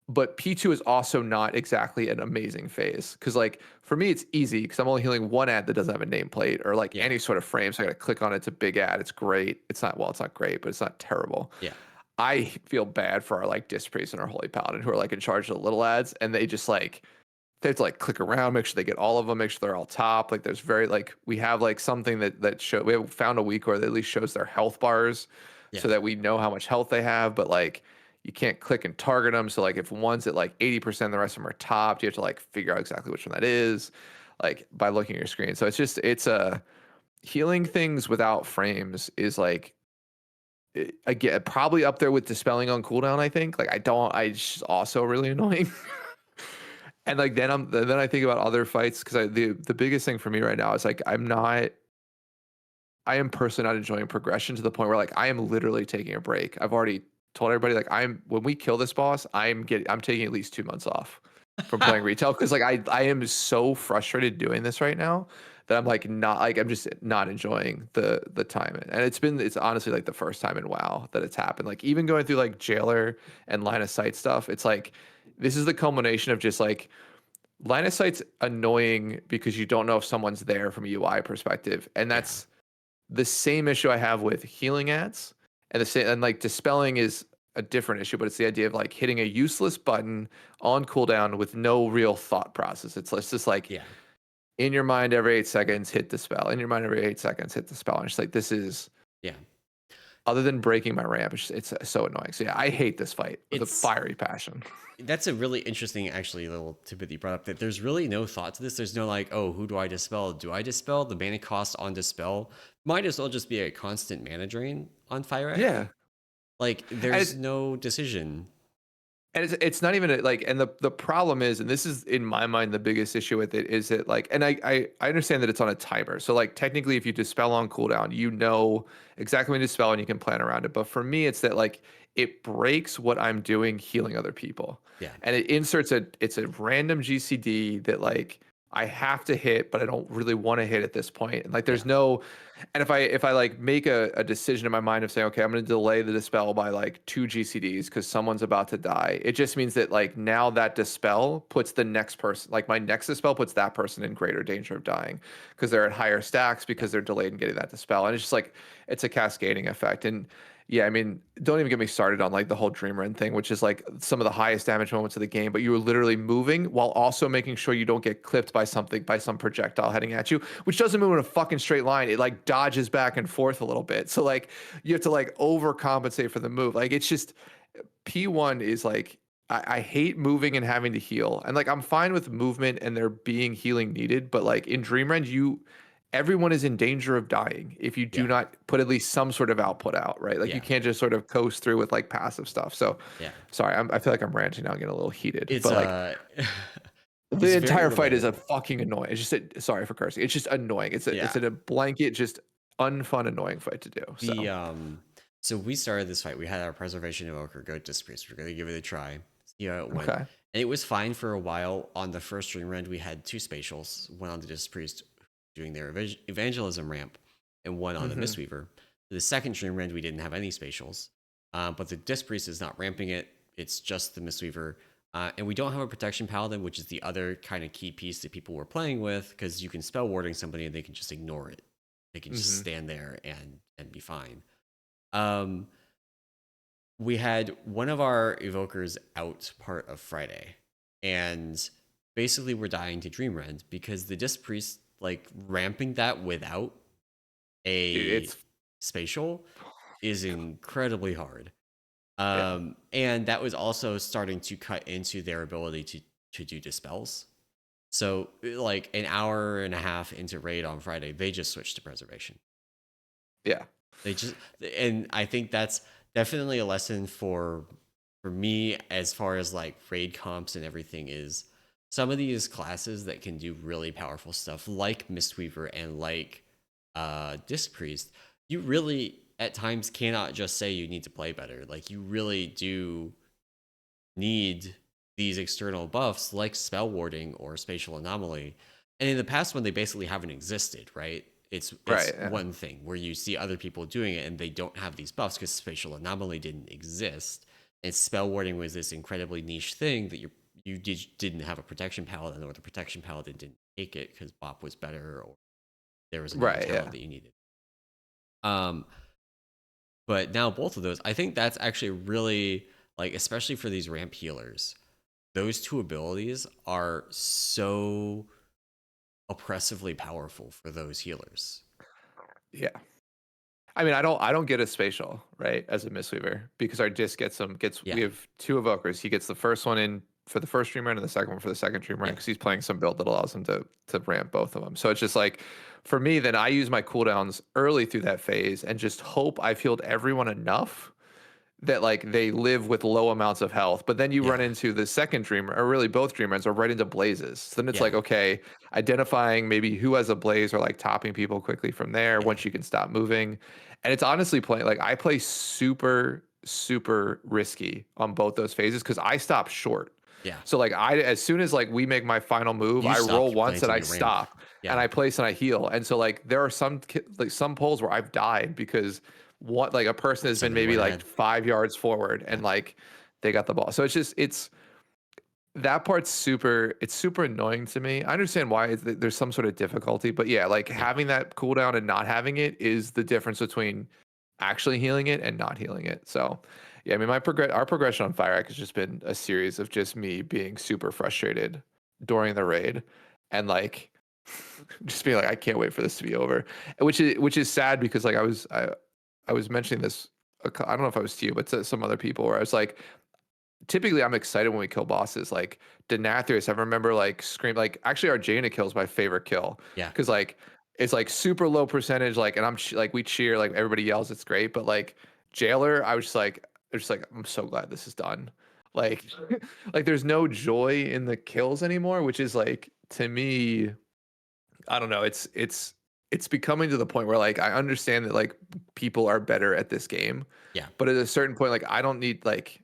but P2 is also not exactly an amazing phase because like for me it's easy because I'm only healing one ad that doesn't have a nameplate or like Yeah. any sort of frame, so I gotta click on it. It's a big ad. It's great. It's not great, but it's not terrible. Yeah. I feel bad for our like disc priest and our holy paladin who are like in charge of the little ads, and they just like they have to like click around, make sure they get all of them, make sure they're all top. Like there's very like we have like something that show we have found a week where it at least shows their health bars so Yeah. that we know how much health they have, but like you can't click and target them. So like if one's at like 80%, the rest of them are topped, you have to like figure out exactly which one that is, like by looking at your screen. So it's a healing things without frames is like again probably up there with dispelling on cooldown. I think like it's just also really annoying. And like then I think about other fights because the biggest thing for me right now is like I am personally not enjoying progression to the point where like I am literally taking a break. I've already told everybody like when we kill this boss, I'm taking at least 2 months off from playing retail because like I am so frustrated doing this right now that I'm like not like I'm just not enjoying the time. And it's honestly like the first time in WoW that it's happened. Like even going through like jailer and line of sight stuff, it's like this is the culmination of just like line of sight's annoying because you don't know if someone's there from a UI perspective. And Yeah. that's the same issue I have with healing ads, and the same and like dispelling is a different issue, but it's the idea of like hitting a useless button on cooldown with no real thought process. It's just like Yeah. in your mind every 8 seconds hit dispel, in your mind every 8 seconds hit dispel. And it's like this is Yeah. other than breaking my ramp, it's so annoying. So yeah, I hate this fight with a It's fiery passion. That's a really interesting, actually, little tidbit that you brought up. That there's really no thought to this. There's no like, oh, who do I dispel? Do I dispel? The mana cost on dispel might as well just be a constant mana drain on Fyrakk. Yeah. Like, And there's no decision. it's not even like and the problem is, and this is in my mind the biggest issue with it, is that like and I understand that it's on a timer, so like technically if you dispel on cooldown you know exactly when to dispel and you can plan around it, but for me it's that like it breaks what I'm doing healing other people, Yeah. and it's a random GCD that like I have to hit but I don't really want to hit at this point, and like Yeah. there's no, and if I like make a decision in my mind of saying, okay, I'm going to delay the dispel by like 2 GCDs because someone's about to die, it just means that like now that dispel puts the next person, like my next dispel puts that person in greater danger of dying because they're at higher stacks Yeah. because they're delayed in getting that dispel. And it's just like, it's a cascading effect. And yeah, I mean, don't even get me started on like the whole Dream Run thing, which is like some of the highest damage moments of the game, but you were literally moving while also making sure you don't get clipped by some projectile heading at you, which doesn't move in a fucking straight line. It like dodges back and forth a little bit. So like you have to like overcompensate for the move. Like it's just P1 is like I hate moving and having to heal. And like I'm fine with movement and there being healing needed, but like in Dream Rend, everyone is in danger of dying if you do Yeah. not put at least some sort of output out, right? Like you Yeah. can't just sort of coast through with like passive stuff. So Yeah. sorry, I feel like I'm ranting now, getting a little heated, It's but like The It's very entire fight is a relatable. fucking annoying. It's just sorry for cursing. It's just annoying. It's Yeah. a blanket, just unfun, annoying fight to do. The So so we started this fight. We had our preservation evoker go to Priest. We're gonna give it a try, see how it went. okay. And it was fine for a while. On the first stream rend, we had two spatials, one on the Disc Priest doing their evangelism ramp, and one on the Hmm. Mistweaver. The second stream rend, we didn't have any spatials. But the Disc Priest is not ramping it, it's just the Mistweaver. And we don't have a protection paladin, which is the other kind of key piece that people were playing with, because you can spell warding somebody and they can just ignore it. They can just Hmm. stand there and be fine. Um, we had one of our evokers out part of Friday, and basically we're dying to Dream Rend because the Disc Priest, like, ramping that without Dude, a it's spatial is incredibly hard. yeah. And that was also starting to cut into their ability to do dispels. So like an hour and a half into raid on Friday, they just switched to preservation. Yeah. They just, and I think that's definitely a lesson for me as far as like raid comps and everything is some of these classes that can do really powerful stuff like Mistweaver and like Disc Priest, you really at times cannot just say you need to play better. Like you really do need these external buffs like spell warding or spatial anomaly. And in the past when they basically haven't existed, right? It's Right. Yeah. one thing where you see other people doing it and they don't have these buffs because spatial anomaly didn't exist. And spell warding was this incredibly niche thing that didn't have a protection paladin, or the protection paladin didn't take it because Bop was better or there was another Right. talent Yeah. that you needed. Um, but now both of those, I think that's actually really like, especially for these ramp healers, those two abilities are so oppressively powerful for those healers. Yeah. I mean, I don't get a spatial, right, as a Mistweaver because our disc gets we Yeah, have two evokers. He gets the first one in for the first stream run and the second one for the second stream run yeah, because he's playing some build that allows him to ramp both of them. So it's just like for me, then I use my cooldowns early through that phase and just hope I've healed everyone enough that like they live with low amounts of health. But then you run yeah, into the second dreamer, or really both dreamers, are right into blazes. So then it's yeah, like, okay, identifying maybe who has a blaze or like topping people quickly from there yeah, once you can stop moving. And it's honestly playing like I play super, super risky on both those phases because I stop short. yeah. So like I as soon as like we make my final move, You I stop roll your once and planting I your ramp. stop and Yeah, I place and I heal. And so like there are like some polls where I've died because what like a person has been somebody maybe went like ahead. 5 yards forward Yeah, and like they got the ball. So it's just it's that part's super annoying to me. I understand why there's some sort of difficulty, but yeah, like yeah, having that cooldown and not having it is the difference between actually healing it and not healing it. So yeah, I mean our progression on Fyrakk has just been a series of just me being super frustrated during the raid and like just being like I can't wait for this to be over. Which is sad because like I was mentioning this I don't know if I was to you, but to some other people where I was like typically I'm excited when we kill bosses. Like Denathrius, I remember like scream like actually our Jaina kill is my favorite kill yeah. because like it's like super low percentage like and like we cheer like everybody yells it's great but like Jailer I was just like I'm so glad this is done. Like like there's no joy in the kills anymore, which is like to me I don't know. It's becoming to the point where like I understand that like people are better at this game, Yeah. but at a certain point, like I don't need like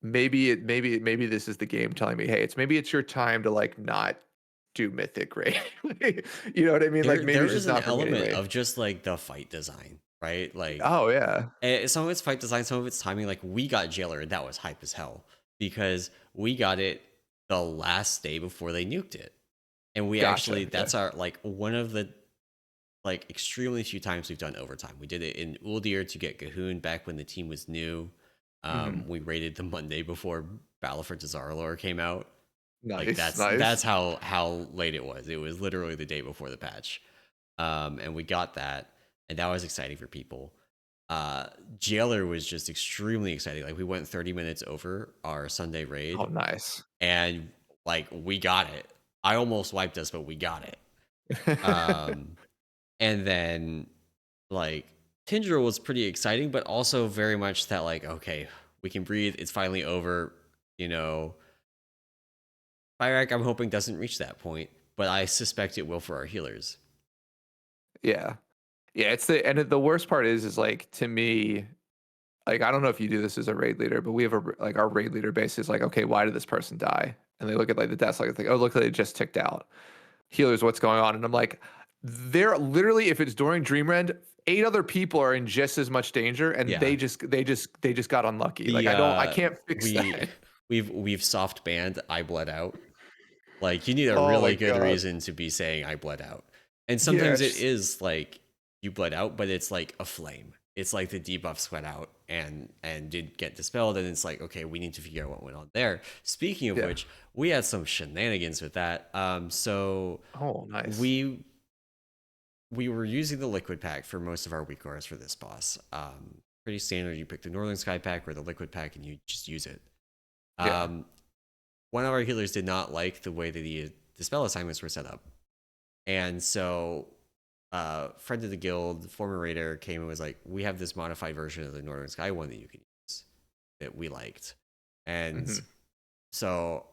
maybe this is the game telling me, hey, maybe it's your time to like not do Mythic Ray. You know what I mean? Like maybe There it's is just an not for me element anyway. of just like the fight design, right? Like Oh yeah, some of it's fight design, some of it's timing. Like we got Jailer, and that was hype as hell because we got it the last day before they nuked it, and we actually gotcha. Yeah. that's our like one of the like extremely few times we've done overtime. We did it in Uldir to get Gahoon back when the team was new. Hmm. We raided the Monday before Battle for Tazarlor came out. Like Nice, that's nice. how late it was. It was literally the day before the patch, and we got that, and that was exciting for people. Jailer was just extremely exciting. Like we went 30 minutes over our Sunday Oh, raid, nice. and like we got it. I almost wiped us, but we got it. Um, and then like Tindral was pretty exciting, but also very much that like okay, we can breathe. It's finally over. You know, Fyrakk, I'm hoping doesn't reach that point, but I suspect it will for our healers. Yeah. Yeah, the worst part is like, to me, like, I don't know if you do this as a raid leader, but we have like our raid leader base is like, okay, why did this person die? And they look at like the deaths, like, oh, look, they just ticked out. Healers, what's going on? And I'm like, they're literally, if it's during Dream Rend, 8 other people are in just as much danger, and Yeah. they just got unlucky. Like, The I can't fix that. we've soft banned I bled out. Like, you need a Oh my really good god. reason to be saying I bled out. And Yeah, sometimes it it's is like you bled out, but it's like a flame. It's like the debuffs went out and did get dispelled, and it's like, okay, we need to figure out what went on there. Speaking of yeah. which, we had some shenanigans with that. So Oh, nice. we were using the liquid pack for most of our weak auras for this boss. Pretty standard. You pick the Northern Sky pack or the liquid pack, and you just use it. Yeah. One of our healers did not like the way that the spell assignments were set up, and so friend of the guild, former raider, came and was like, "We have this modified version of the Northern Sky one that you can use that we liked," and Hmm. so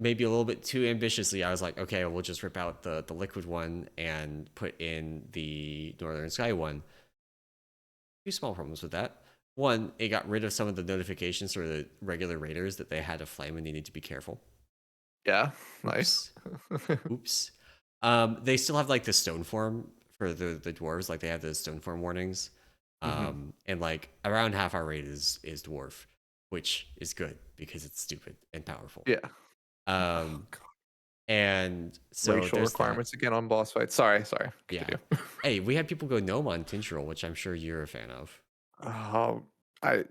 maybe a little bit too ambitiously, I was like, "Okay, we'll just rip out the liquid one and put in the Northern Sky one." Two small problems with that. One, it got rid of some of the notifications for the regular raiders that they had a flame and they need to be careful. Yeah. Nice. Oops. Oops. They still have like the stone form for the dwarves, like they have the stone form warnings. Hmm. And like around half our raid is dwarf, which is good because it's stupid and powerful. Yeah. Oh, Um, God. and so Racial there's that. requirements again on boss fights. Sorry. Yeah. Continue. Hey, we had people go gnome on Tindral, which I'm sure you're a fan of. Oh, I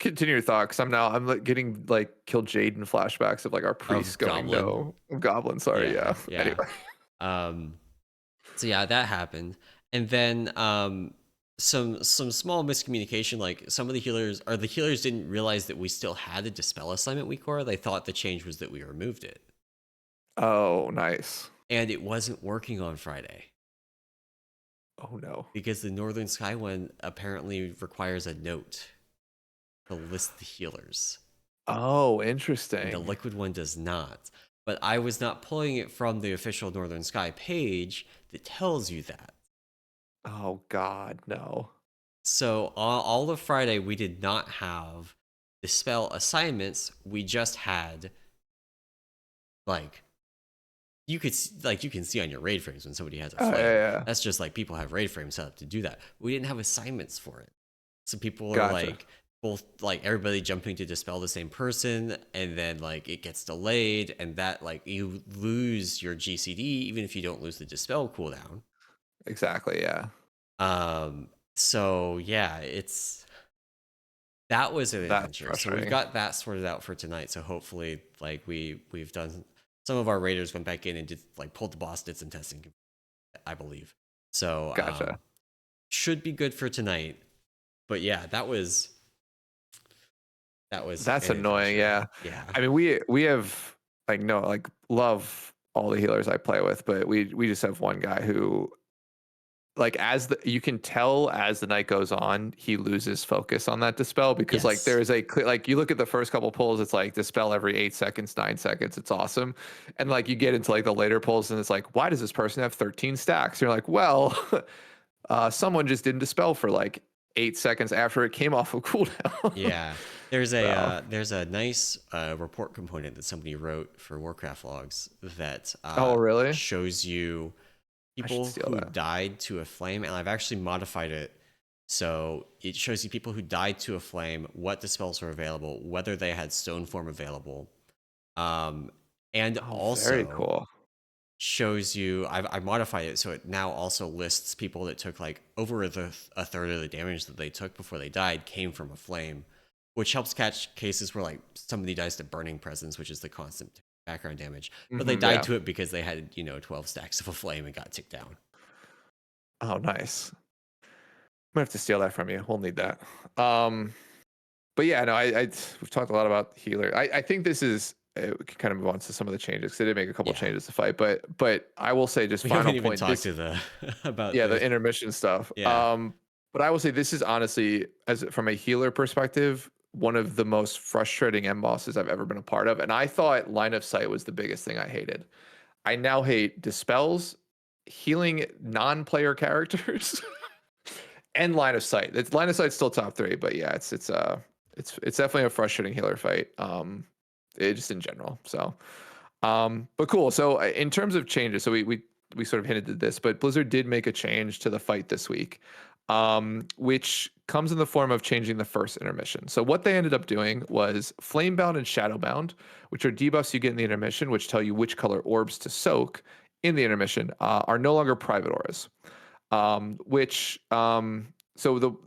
continue your thought, because I'm like getting like Kill Jaden flashbacks of like our priests Of going Goblin. no. Goblin, sorry, Yeah, yeah. yeah. Anyway. Um, so yeah, that happened, and then some small miscommunication. Like some of the healers didn't realize that we still had a dispel assignment week core. They thought the change was that we removed it, Oh, nice. and it wasn't working on Friday Oh no. because the Northern Sky one apparently requires a note to list the healers, Oh, and the interesting. liquid one does not. But I was not pulling it from the official Northern Sky page that tells you that. Oh god, no. So all of Friday, we did not have the spell assignments. We just had like you can see on your raid frames when somebody has a Oh, yeah, flame. yeah. That's just like people have raid frames set up to do that. We didn't have assignments for it, so people are Gotcha. like both like everybody jumping to dispel the same person, and then like it gets delayed, and that like you lose your GCD even if you don't lose the dispel cooldown. Exactly, yeah. So yeah, that was an That's adventure. So we've frustrating. got that sorted out for tonight. So hopefully, like we've done, some of our raiders went back in and did like pulled the boss, did some testing, I believe. So Gotcha. should be good for tonight. But yeah, that was That's an annoying, adventure. yeah. Yeah. I mean, we have like, no, like, love all the healers I play with, but we just have one guy who, like, you can tell as the night goes on, he loses focus on that dispel, because like there Yes. is a like, you look at the first couple pulls, it's like dispel every 8 seconds, 9 seconds. It's awesome. And like you get into like the later pulls and it's like, why does this person have 13 stacks? You're like, well, someone just didn't dispel for like 8 seconds after it came off of cooldown. Yeah. So There's a nice report component that somebody wrote for Warcraft logs that oh really? shows you I should people steal who that. died to a flame, and I've actually modified it so it shows you people who died to a flame, what dispels were available, whether they had stone form available, um, and Oh, very also cool. shows you. I modified it so it now also lists people that took like over a third of the damage that they took before they died came from a flame, which helps catch cases where like somebody dies to burning presence, which is the constant background damage, but they died Yeah. to it because they had 12 stacks of a flame and got ticked down. Oh, nice. I'm gonna have to steal that from you. We'll need that. Um, but yeah, no, we've talked a lot about healer. I think this is, we can kind of move on to some of the changes, because they did make a couple Yeah, changes to fight. But I will say, just we final haven't even point. talked This, to the about yeah, the the intermission stuff. yeah. But I will say, this is honestly, as from a healer perspective, one of the most frustrating end bosses I've ever been a part of. And I thought line of sight was the biggest thing I hated. I now hate dispels, healing non-player characters, and line of sight. It's line of sight's still top three, but yeah, it's definitely a frustrating healer fight. Just in general. So, but cool. So in terms of changes, so we sort of hinted at this, but Blizzard did make a change to the fight this week, which comes in the form of changing the first intermission. So what they ended up doing was Flamebound and Shadowbound, which are debuffs you get in the intermission, which tell you which color orbs to soak in the intermission, are no longer private auras. Which so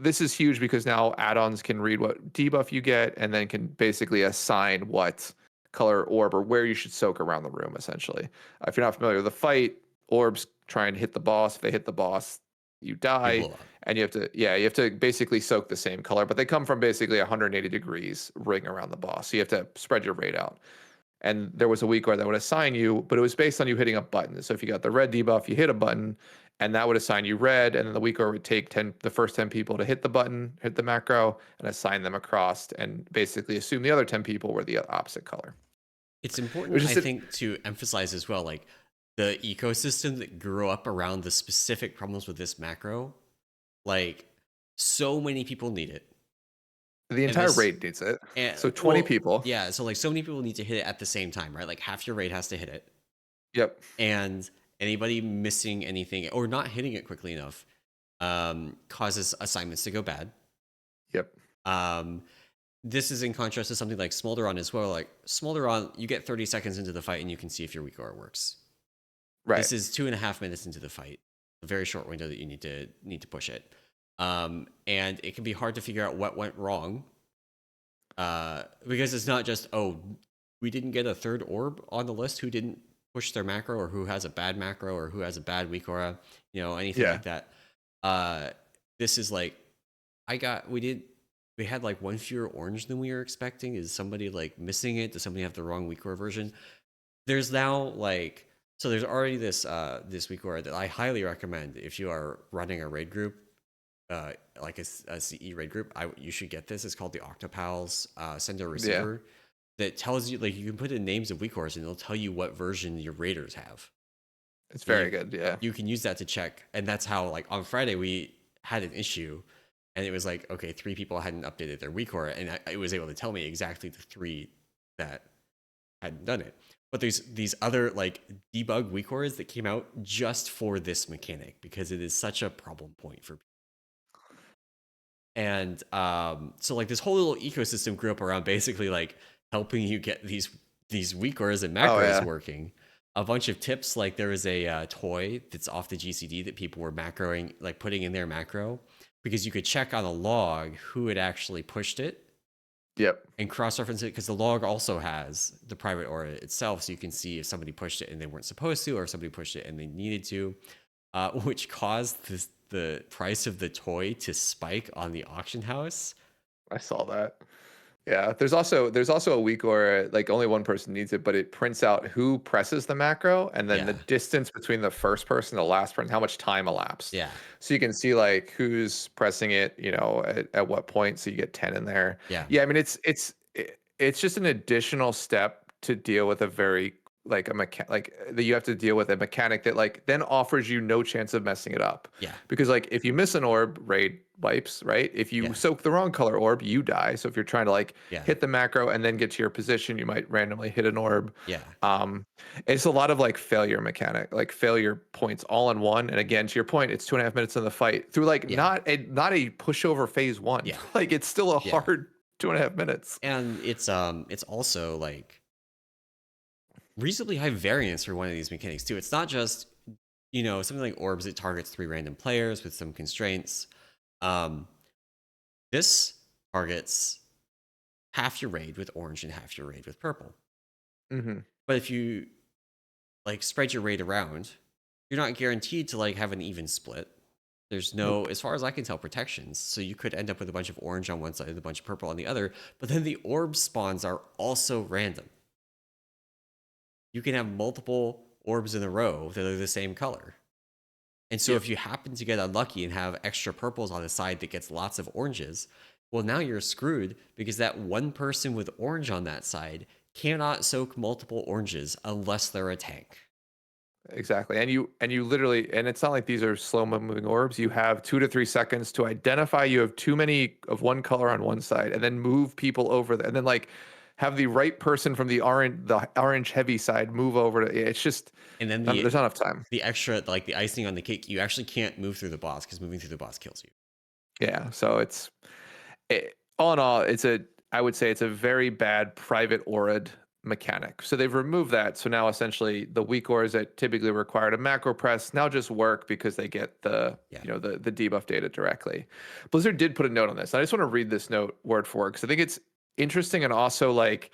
this is huge because now add-ons can read what debuff you get and then can basically assign what color orb or where you should soak around the room essentially. If you're not familiar with the fight, orbs try and hit the boss. If they hit the boss, you You die, blow up. and you have to basically soak the same color, but they come from basically 180 degrees ring around the boss. So you have to spread your rate out. And there was a weak where that would assign you, but it was based on you hitting a button. So if you got the red debuff, you hit a button, and that would assign you red. And then the weak would take the first 10 people to hit the button, hit the macro, and assign them across, and basically assume the other 10 people were the opposite color. It's It was important, I just think, to emphasize as well, like the ecosystem that grew up around the specific problems with this macro. Like, so many people need it, the and entire this, raid needs it. and So 20 well, people. yeah. So like, so many people need to hit it at the same time, right? Like half your raid has to hit it, Yep. and anybody missing anything or not hitting it quickly enough causes assignments to go bad. Yep. This is in contrast to something like Smolderon as well. Like Smolderon, you get 30 seconds into the fight and you can see if your weak aura works. Right. This is 2.5 minutes into the fight, a very short window that you need to push it, and it can be hard to figure out what went wrong, because it's not just, oh, we didn't get a third orb on the list who didn't push their macro or who has a bad macro or who has a bad weak aura, anything Yeah. like that. This is like, we had like one fewer orange than we were expecting. Is somebody like missing it? Does somebody have the wrong weak aura version? There's now like, so there's already this weak aura that I highly recommend if you are running a raid group, like a CE raid group. You should get this. It's called the Octopals sender receiver, that tells you, like, you can put in names of weak auras and it'll tell you what version your raiders have. It's very good. Yeah. You can use that to check, and that's how, like, on Friday we had an issue, and it was like, okay, 3 people hadn't updated their weak aura, and it was able to tell me exactly the 3 that hadn't done it. But there's these other like debug weak auras that came out just for this mechanic because it is such a problem point for people. And so like this whole little ecosystem grew up around basically like helping you get these weak auras and macros working. A bunch of tips, like there was a toy that's off the GCD that people were macroing, like putting in their macro, because you could check on a log who had actually pushed it. Yep. And cross-reference it, because the log also has the private aura itself, so you can see if somebody pushed it and they weren't supposed to, or if somebody pushed it and they needed to, which caused the price of the toy to spike on the auction house. I saw that. Yeah, there's also a weak aura, like only one person needs it, but it prints out who presses the macro and then the distance between the first person and the last person, how much time elapsed. Yeah. So you can see like who's pressing it, at what point. So you get 10 in there. Yeah. Yeah, I mean it's just an additional step to deal with a very like that you have to deal with a mechanic that like then offers you no chance of messing it up. Yeah. Because like if you miss an orb, raid wipes, right? If you soak the wrong color orb, you die. So if you're trying to like hit the macro and then get to your position, you might randomly hit an orb. Yeah. It's a lot of like failure mechanic, like failure points all in one. And again, to your point, it's 2.5 minutes in the fight through like not a pushover phase 1. Yeah. Like it's still a hard 2.5 minutes. And it's also like reasonably high variance for one of these mechanics too. It's not just, something like orbs, it targets 3 random players with some constraints. This targets half your raid with orange and half your raid with purple. Mm-hmm. But if you like spread your raid around, you're not guaranteed to like have an even split. There's no, as far as I can tell, protections. So you could end up with a bunch of orange on one side and a bunch of purple on the other. But then the orb spawns are also random. You can have multiple orbs in a row that are the same color. And so if you happen to get unlucky and have extra purples on the side that gets lots of oranges, Well, now you're screwed because that one person with orange on that side cannot soak multiple oranges unless they're a tank. Exactly. And you literally, and it's not like these are slow moving orbs. You have 2 to 3 seconds to identify you have too many of one color on one side and then move people over and then like have the right person from the orange heavy side move over to it's just And then there's not enough time. the extra, like the icing on the cake, you actually can't move through the boss because moving through the boss kills you. Yeah. So all in all, I would say it's a very bad private aura mechanic. So they've removed that. So now essentially the weak auras that typically required a macro press now just work because they get the Yeah. the debuff data directly. Blizzard did put a note on this. I just want to read this note word for word because I think it's interesting and also like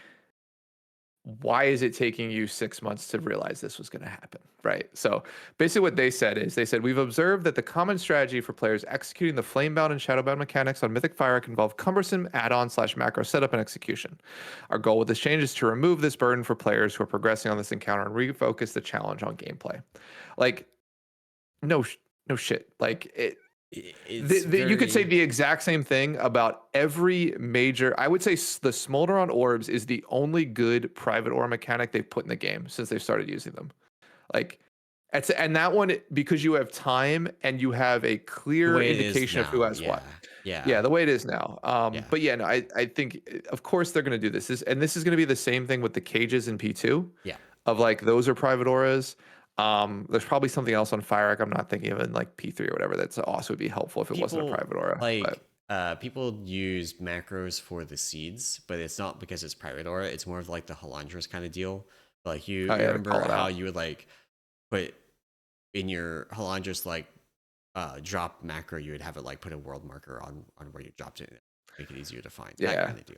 why is it taking you 6 months to realize this was going to happen, right? So basically what they said is, they said, we've observed that the common strategy for players executing the flamebound and shadowbound mechanics on Mythic Fyrakk involve cumbersome add-on/macro setup and execution. Our goal with this change is to remove this burden for players who are progressing on this encounter and refocus the challenge on gameplay. Like, no, no shit. Like, It's you could say very, the exact same thing about every major. I would say the Smolder on orbs is the only good private aura mechanic they've put in the game since they started using them. Like, and that one because you have time and you have a the clear way it is indication of who now. has Yeah. what. Yeah, Yeah. the way it is now. Yeah. But yeah, no, I think of course they're going to do this. This is going to be the same thing with the cages in P2 Yeah. of like those are private auras. There's probably something else on Fyrakk I'm not thinking of in like P3 or whatever that's also would be helpful if it wasn't a People private aura. But people use macros for the seeds, but it's not because it's private aura. It's more of like the Halandras kind of deal. Like oh you yeah, to call remember it how out. you would like put in your Halandras like drop macro, you would have it like put a world marker on where you dropped it, make it easier to find. That Yeah. kind of deal.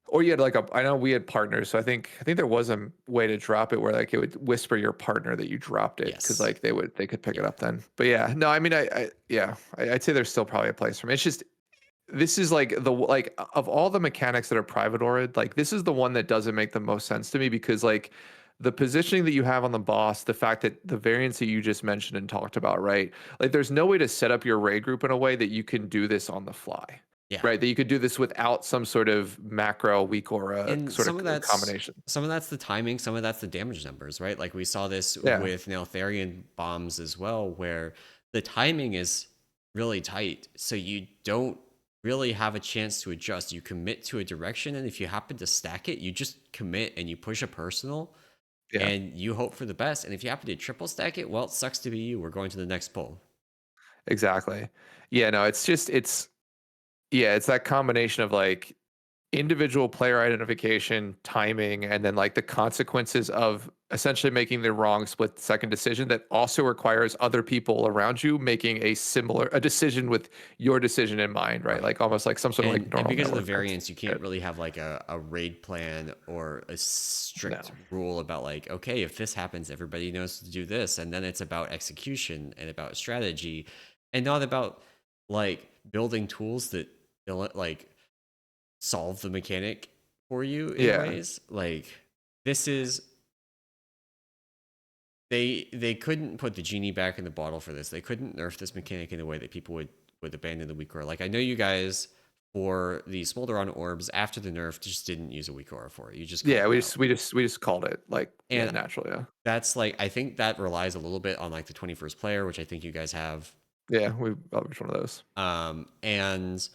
Or you had like I know we had partners, so I think there was a way to drop it where like it would whisper your partner that you dropped it because Yes. like they could pick it Yeah. up then. But yeah, no, I mean I'd say there's still probably a place for me. It's just this is like like of all the mechanics that are private aura, like this is the one that doesn't make the most sense to me because like the positioning that you have on the boss, the fact that the variants that you just mentioned and talked about, right? Like there's no way to set up your raid group in a way that you can do this on the fly. Yeah. Right, that you could do this without some sort of macro weak aura And sort of combination. some of that's the timing, some of that's the damage numbers, right? Like we saw this Yeah, with Neltharion bombs as well, where the timing is really tight, so you don't really have a chance to adjust. You commit to a direction, and if you happen to stack it, you just commit and you push a personal, yeah, and you hope for the best. And if you happen to triple stack it, well, it sucks to be you. We're going to the next pull. exactly. Yeah, no, it's that combination of like individual player identification, timing, and then like the consequences of essentially making the wrong split second decision that also requires other people around you making a decision with your decision in mind, right? Right. Like almost like some sort of like And neural because of the network. That's variance, you can't it. really have like a raid plan or a No, strict rule about like, okay, if this happens, everybody knows to do this. And then it's about execution and about strategy and not about like building tools that don't like solve the mechanic for you in yeah, ways. Like this is they couldn't put the genie back in the bottle for this. They couldn't nerf this mechanic in a way that people would abandon the weak aura. Like I know you guys for the Smolderon orbs after the nerf just didn't use a weak aura for it. You just called yeah. it We out. just called it like yeah, And natural. Yeah, that's like I think that relies a little bit on like the 21st player, which I think you guys have. yeah. We published one of those. And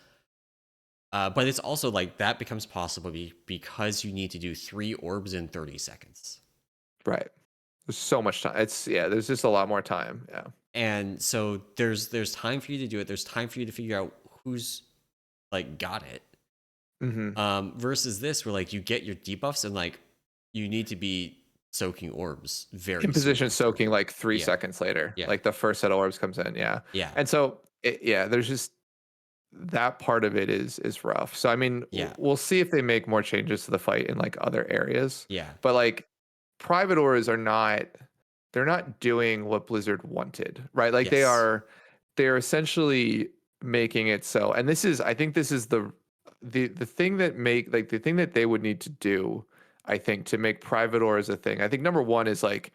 but it's also like that becomes possible because you need to do 3 orbs in 30 seconds. Right. There's so much time. There's just a lot more time. Yeah. And so there's time for you to do it. There's time for you to figure out who's like got it. Mm-hmm. Versus this where like you get your debuffs and like you need to be soaking orbs very In soon position after. soaking like three Yeah. seconds later. Yeah. Like the first set of orbs comes in. Yeah. Yeah. And so there's just that part of it is rough. So I mean, Yeah. we'll see if they make more changes to the fight in like other areas. Yeah. But like private auras are not they're not doing what Blizzard wanted, right? Like Yes. they're essentially making it so. And I think this is the thing that make like the thing that they would need to do, I think, to make private auras a thing. I think number one is like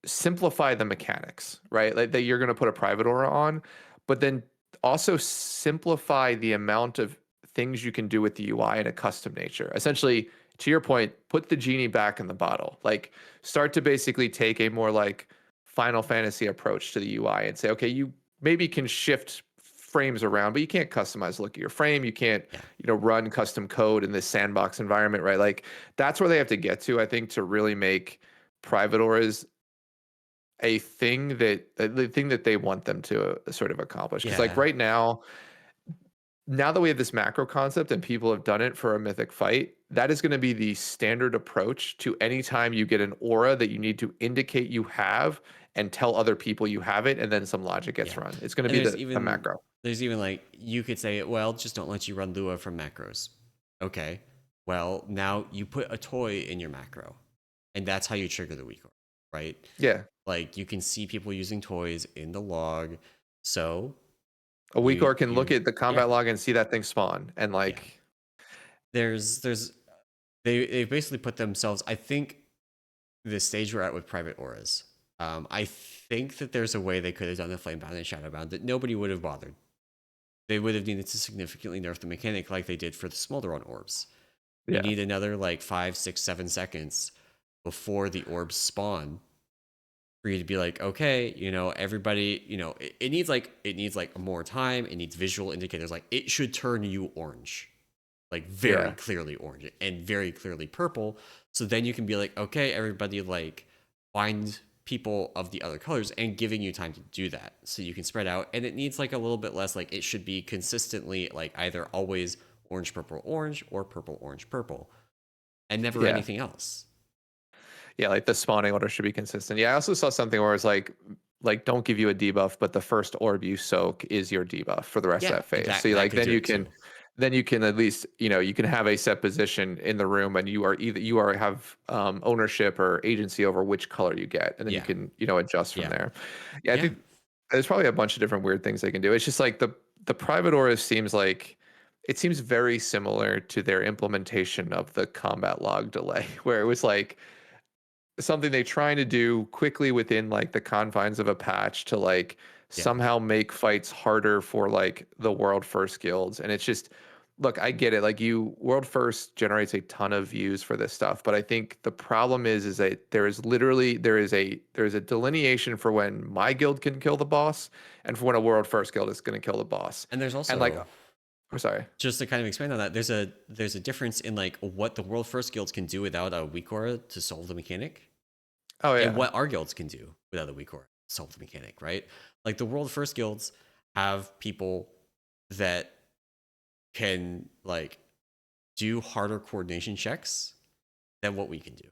simplify the mechanics, right? Like that you're going to put a private aura on, but then also simplify the amount of things you can do with the UI in a custom nature. Essentially, to your point, put the genie back in the bottle. Like start to basically take a more like Final Fantasy approach to the UI and say, okay, you maybe can shift frames around, but you can't customize the look of your frame. You can't, Yeah. run custom code in this sandbox environment, right? Like that's where they have to get to, I think, to really make private auras a thing that the thing that they want them to sort of accomplish. Because like Yeah. right now that we have this macro concept and people have done it for a mythic fight, that is going to be the standard approach to any time you get an aura that you need to indicate you have and tell other people you have it, and then some logic gets Yeah. run. It's going to And be the macro. there's even like you could say, well, just don't let you run Lua from macros. Okay. Well, now you put a toy in your macro, and that's how you trigger the weak aura, right? Yeah. Like you can see people using toys in the log. So A weak aura can look you at the yeah, combat log and see that thing spawn. And yeah. like, There's they basically put themselves, I think the stage we're at with private auras. I think that there's a way they could have done the flame bound and shadow bound that nobody would have bothered. They would have needed to significantly nerf the mechanic like they did for the Smolderon orbs. You yeah. need another like 5, 6, 7 seconds before the orbs spawn for you to be like, okay, everybody, it needs like more time. It needs visual indicators. Like it should turn you orange, like very Yeah. clearly orange and very clearly purple. So then you can be like, okay, everybody, like find people of the other colors and giving you time to do that so you can spread out. And it needs like a little bit less, like it should be consistently like either always orange, purple, orange or purple, orange, purple and never Yeah. anything else. Yeah, like the spawning order should be consistent. Yeah, I also saw something where it's like don't give you a debuff, but the first orb you soak is your debuff for the rest of Yeah, that phase. So that like could do it too. then you can at least, you can have a set position in the room and you are have ownership or agency over which color you get, and then you Yeah. can, adjust from Yeah. there. Yeah, I Yeah. think there's probably a bunch of different weird things they can do. It's just like the private aura seems like it seems very similar to their implementation of the combat log delay, where it was like something they're trying to do quickly within like the confines of a patch to like Yeah. somehow make fights harder for like the world first guilds. And it's just, look, I get it, like you world first generates a ton of views for this stuff, but I think the problem is that there is a delineation for when my guild can kill the boss and for when a world first guild is going to kill the boss. And there's And like, also, I'm sorry. just to kind of expand on that, there's a difference in like what the world first guilds can do without a weak aura to solve the mechanic, Oh and yeah. what our guilds can do without a weak aura to solve the mechanic, right? Like the world first guilds have people that can like do harder coordination checks than what we can do.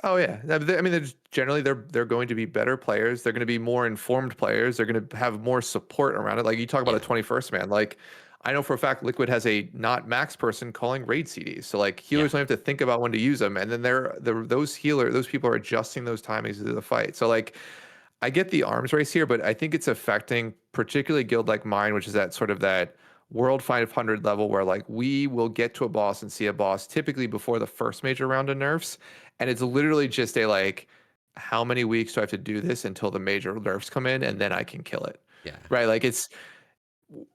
Oh yeah, I mean, they're going to be better players. They're going to be more informed players. They're going to have more support around it. Like you talk about a Yeah. 21st man. Like I know for a fact Liquid has a not max person calling raid CDs. So like Yeah. healers don't have to think about when to use them, and then those people are adjusting those timings to the fight. So like I get the arms race here, but I think it's affecting particularly guild like mine, which is at sort of that world 500 level where like we will get to a boss and see a boss typically before the first major round of nerfs. And it's literally just a like, how many weeks do I have to do this until the major nerfs come in and then I can kill it? Yeah. Right. Like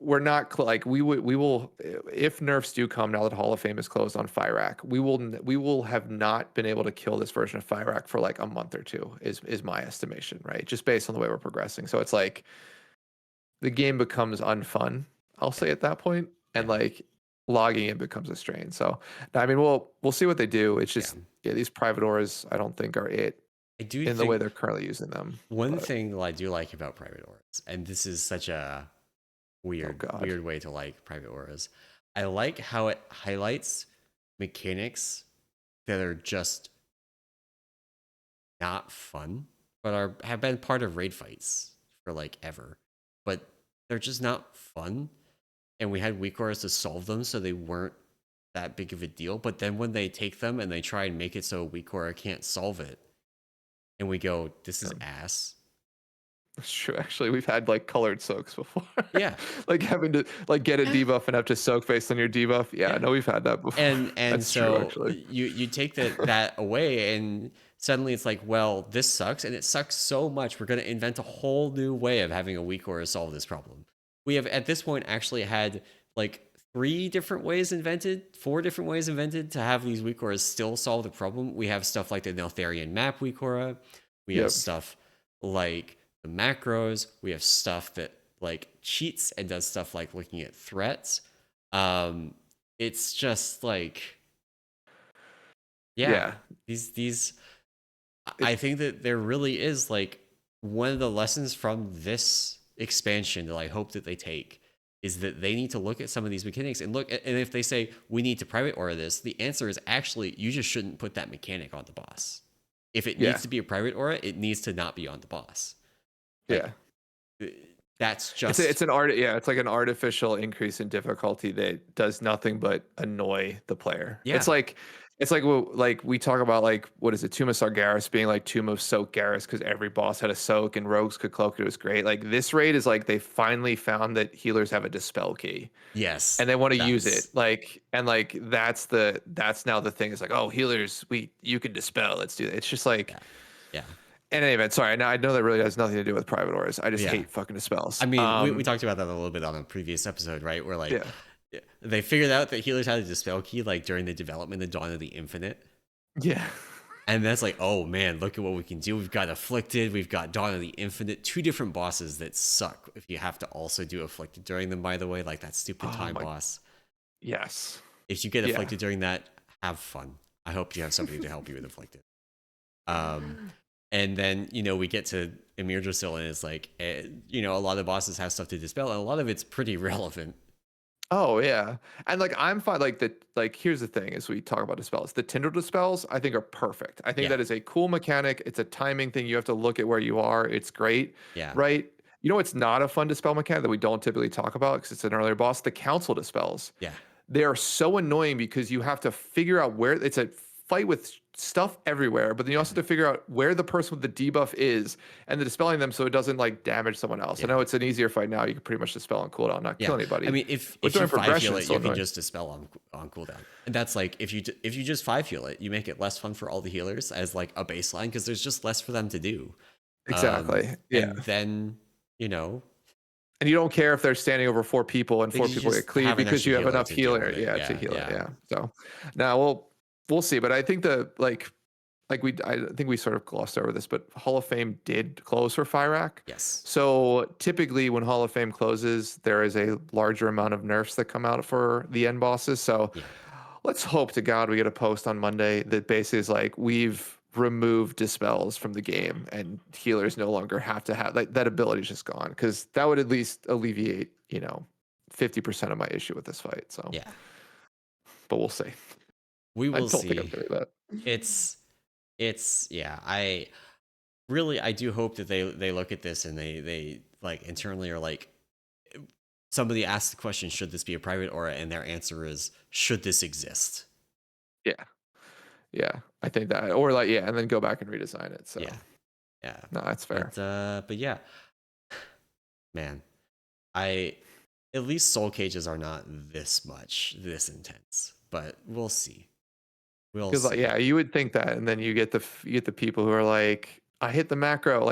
we're not like we will if nerfs do come now that Hall of Fame is closed on Fyrakk, we will have not been able to kill this version of Fyrakk for like a month or two is my estimation, right? Just based on the way we're progressing. So it's like the game becomes unfun, I'll say at that point, and Yeah. like logging it becomes a strain. So I mean we'll see what they do. It's Yeah. just these private auras I don't think are it I do in the way think they're currently using them. one But thing that I do like about private auras, and this is such a oh god. weird way to like private auras. I like how it highlights mechanics that are just not fun, but have been part of raid fights for like ever. But they're just not fun. And we had weak auras to solve them, so they weren't that big of a deal. But then when they take them and they try and make it so a weak aura can't solve it, and we go, this is ass. That's true. Actually, we've had like colored soaks before. Yeah. Like having to like get a debuff and have to soak based on your debuff. Yeah, Yeah. no, we've had that before. And That's true, so actually. you take that away, and suddenly it's like, well, this sucks, and it sucks so much. We're going to invent a whole new way of having a weak aura solve this problem. We have at this point actually had like 4 different ways invented to have these weak auras still solve the problem. We have stuff like the Neltharion map weak aura. We have Yep. stuff like the macros. We have stuff that like cheats and does stuff like looking at threats. It's just like, yeah, these. I think that there really is like one of the lessons from this expansion that I hope that they take is that they need to look at some of these mechanics and look at, and if they say we need to private aura this, the answer is actually you just shouldn't put that mechanic on the boss. If it needs to be a private aura, it needs to not be on the boss. Like, that's just it's an art. Yeah, it's like an artificial increase in difficulty that does nothing but annoy the player. Yeah. It's like we talk about like what is it, Tomb of Sargeras being like Tomb of Soak Garrus because every boss had a soak and rogues could cloak it. It was great. Like this raid is like they finally found that healers have a dispel key. Yes. And they want to use it. Like that's now the thing is like, oh, healers, you can dispel. Let's do that. It's just like yeah. In any event, sorry. Now I know that really has nothing to do with private auras. I just hate fucking dispels. I mean, we talked about that a little bit on a previous episode, right? Where like they figured out that healers had a dispel key like during the development of Dawn of the Infinite. Yeah. And that's like, oh man, look at what we can do. We've got Afflicted, we've got Dawn of the Infinite, 2 different bosses that suck if you have to also do Afflicted during them, by the way, like that stupid time boss. Yes. If you get Afflicted during that, have fun. I hope you have somebody to help you with Afflicted. And then, we get to Emir Drasil and it's like, a lot of bosses have stuff to dispel and a lot of it's pretty relevant. Oh yeah. And like I'm fine like here's the thing as we talk about dispels. The Tindral dispels I think are perfect. I think that is a cool mechanic. It's a timing thing. You have to look at where you are. It's great. Yeah. Right? You know it's not a fun dispel mechanic that we don't typically talk about because it's an earlier boss, the council dispels. Yeah. They are so annoying because you have to figure out where it's a fight with stuff everywhere, but then you also have to figure out where the person with the debuff is and the dispelling them so it doesn't like damage someone else. I know it's an easier fight now. You can pretty much dispel on cooldown, not kill anybody. I mean, if you 5 heal it, you can just dispel on cooldown. And that's like if you just 5 heal it, you make it less fun for all the healers as like a baseline because there's just less for them to do. Exactly. And then and you don't care if they're standing over 4 people and 4 people get cleaved because you have enough healer. To heal it. Yeah. So now we'll see. But I think I think we sort of glossed over this, but Hall of Fame did close for Fyrakk. Yes. So typically when Hall of Fame closes, there is a larger amount of nerfs that come out for the end bosses. So let's hope to God we get a post on Monday that basically is like, we've removed dispels from the game and healers no longer have to have that ability is just gone. Cause that would at least alleviate, 50% of my issue with this fight. So but we'll see. We will see. I don't think I'm doing that. I do hope that they look at this and they like internally are like, somebody asks the question, should this be a private aura? And their answer is, should this exist? Yeah, I think that, or and then go back and redesign it. So yeah, no, that's fair. But yeah, man, at least soul cages are not this intense, but we'll see. Because you would think that, and then you get the people who are like, I hit the macro.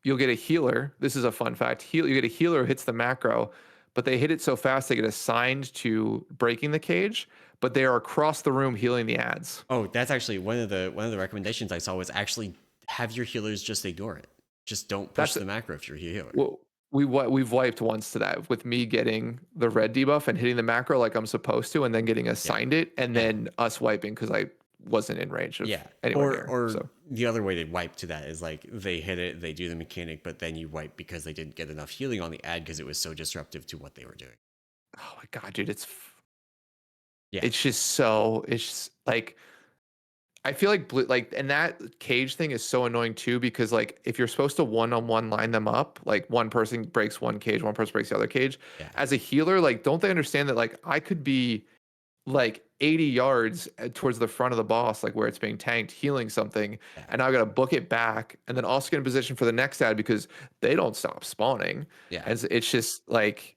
You'll get a healer. This is a fun fact. You get a healer who hits the macro, but they hit it so fast they get assigned to breaking the cage, but they are across the room healing the ads. Oh, that's actually one of the recommendations I saw was actually have your healers just ignore it. Just don't push the macro if you're a healer. Well, we've wiped once to that with me getting the red debuff and hitting the macro like I'm supposed to, and then getting assigned it, and then us wiping because I wasn't in range of anywhere or the other way to wipe to that is like they hit it, they do the mechanic, but then you wipe because they didn't get enough healing on the ad because it was so disruptive to what they were doing. Oh my god, dude, it's just like I feel like and that cage thing is so annoying too because like if you're supposed to one-on-one line them up, like one person breaks one cage, one person breaks the other cage. As a healer, like don't they understand that like I could be like 80 yards towards the front of the boss, like where it's being tanked, healing something, and now I gotta book it back and then also get in position for the next ad because they don't stop spawning. And it's just like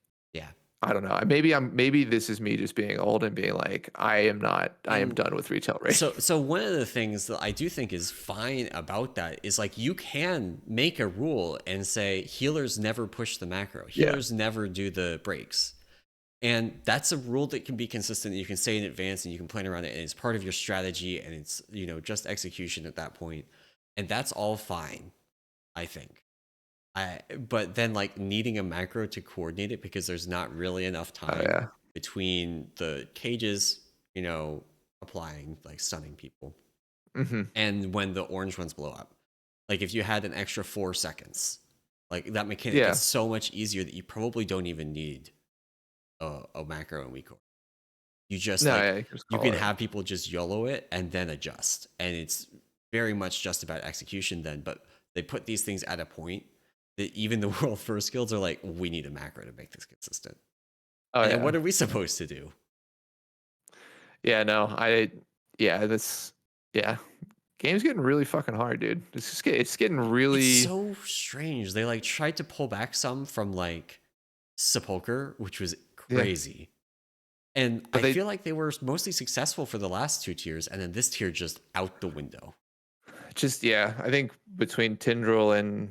I don't know. Maybe this is me just being old and being like, I am done with retail raid. So one of the things that I do think is fine about that is like you can make a rule and say healers never push the macro. Healers never do the breaks. And that's a rule that can be consistent. You can say in advance and you can plan around it, and it's part of your strategy, and it's, you know, just execution at that point. And that's all fine, I think. But then like needing a macro to coordinate it because there's not really enough Oh time yeah. between the cages, you know, applying, like stunning people, Mm-hmm. and when the orange ones blow up. Like if you had an extra 4 seconds, like that mechanic Yeah. gets so much easier that you probably don't even need a macro in week. You just No, like, yeah, you can just you call can it. have people just YOLO it and then adjust, and it's very much just about execution then. But they put these things at a point that even the world first guilds are like, we need a macro to make this consistent. Oh And then yeah. what are we supposed to do? Yeah, no, yeah, this, yeah, game's getting really fucking hard, dude. It's getting It's really, so strange. They like tried to pull back some from like Sepulcher, which was yeah, crazy. And but I they feel like they were mostly successful for the last 2 tiers, and then this tier just out the window. just, yeah, I think between Tindral and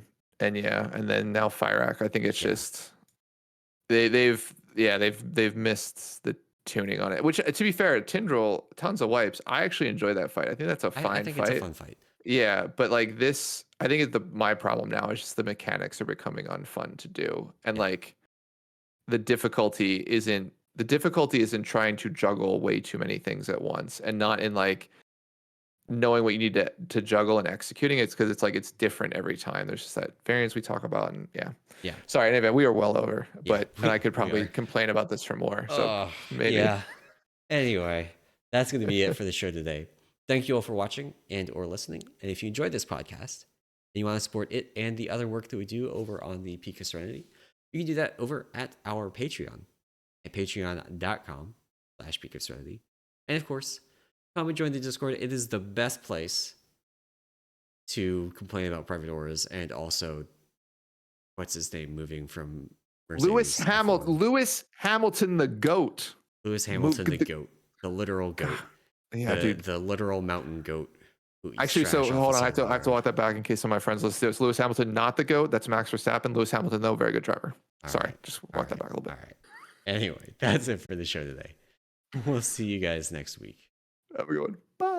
yeah, and then now Fyrakk, I think it's Yeah. just they've missed the tuning on it. Which, to be fair, Tindral, tons of wipes. I actually enjoy that fight. I think that's a I fine think it's a fight. fun fight. Yeah, but like this, I think my problem now is just the mechanics are becoming unfun to do, and Yeah. like the difficulty is in trying to juggle way too many things at once, and not in like knowing what you need to juggle and executing. It's because it's like it's different every time. There's just that variance we talk about, and yeah. Yeah. Sorry, anyway, we are well over, Yeah. and I could We probably are. complain about this for more. So Oh, maybe. yeah. Anyway, that's going to be it for the show today. Thank you all for watching and or listening. And if you enjoyed this podcast and you want to support it and the other work that we do over on the Peak of Serenity, you can do that over at our Patreon at patreon.com/Peak of Serenity. And of course, come and join the Discord. It is the best place to complain about private auras and also what's his name moving from Mercedes F1. Lewis Hamilton, the goat. Lewis Mo- Hamilton, the goat, the literal goat, Yeah, dude. the literal mountain goat who eats Actually, so trash off hold the on. side I of the have to road. walk that back in case some of my friends listen to this. Lewis Hamilton, not the GOAT. That's Max Verstappen. Lewis Hamilton, though, very good driver. All Sorry. right, Just all walk that right, back a little all bit. right. Anyway, that's it for the show today. We'll see you guys next week. Have a good one. Bye.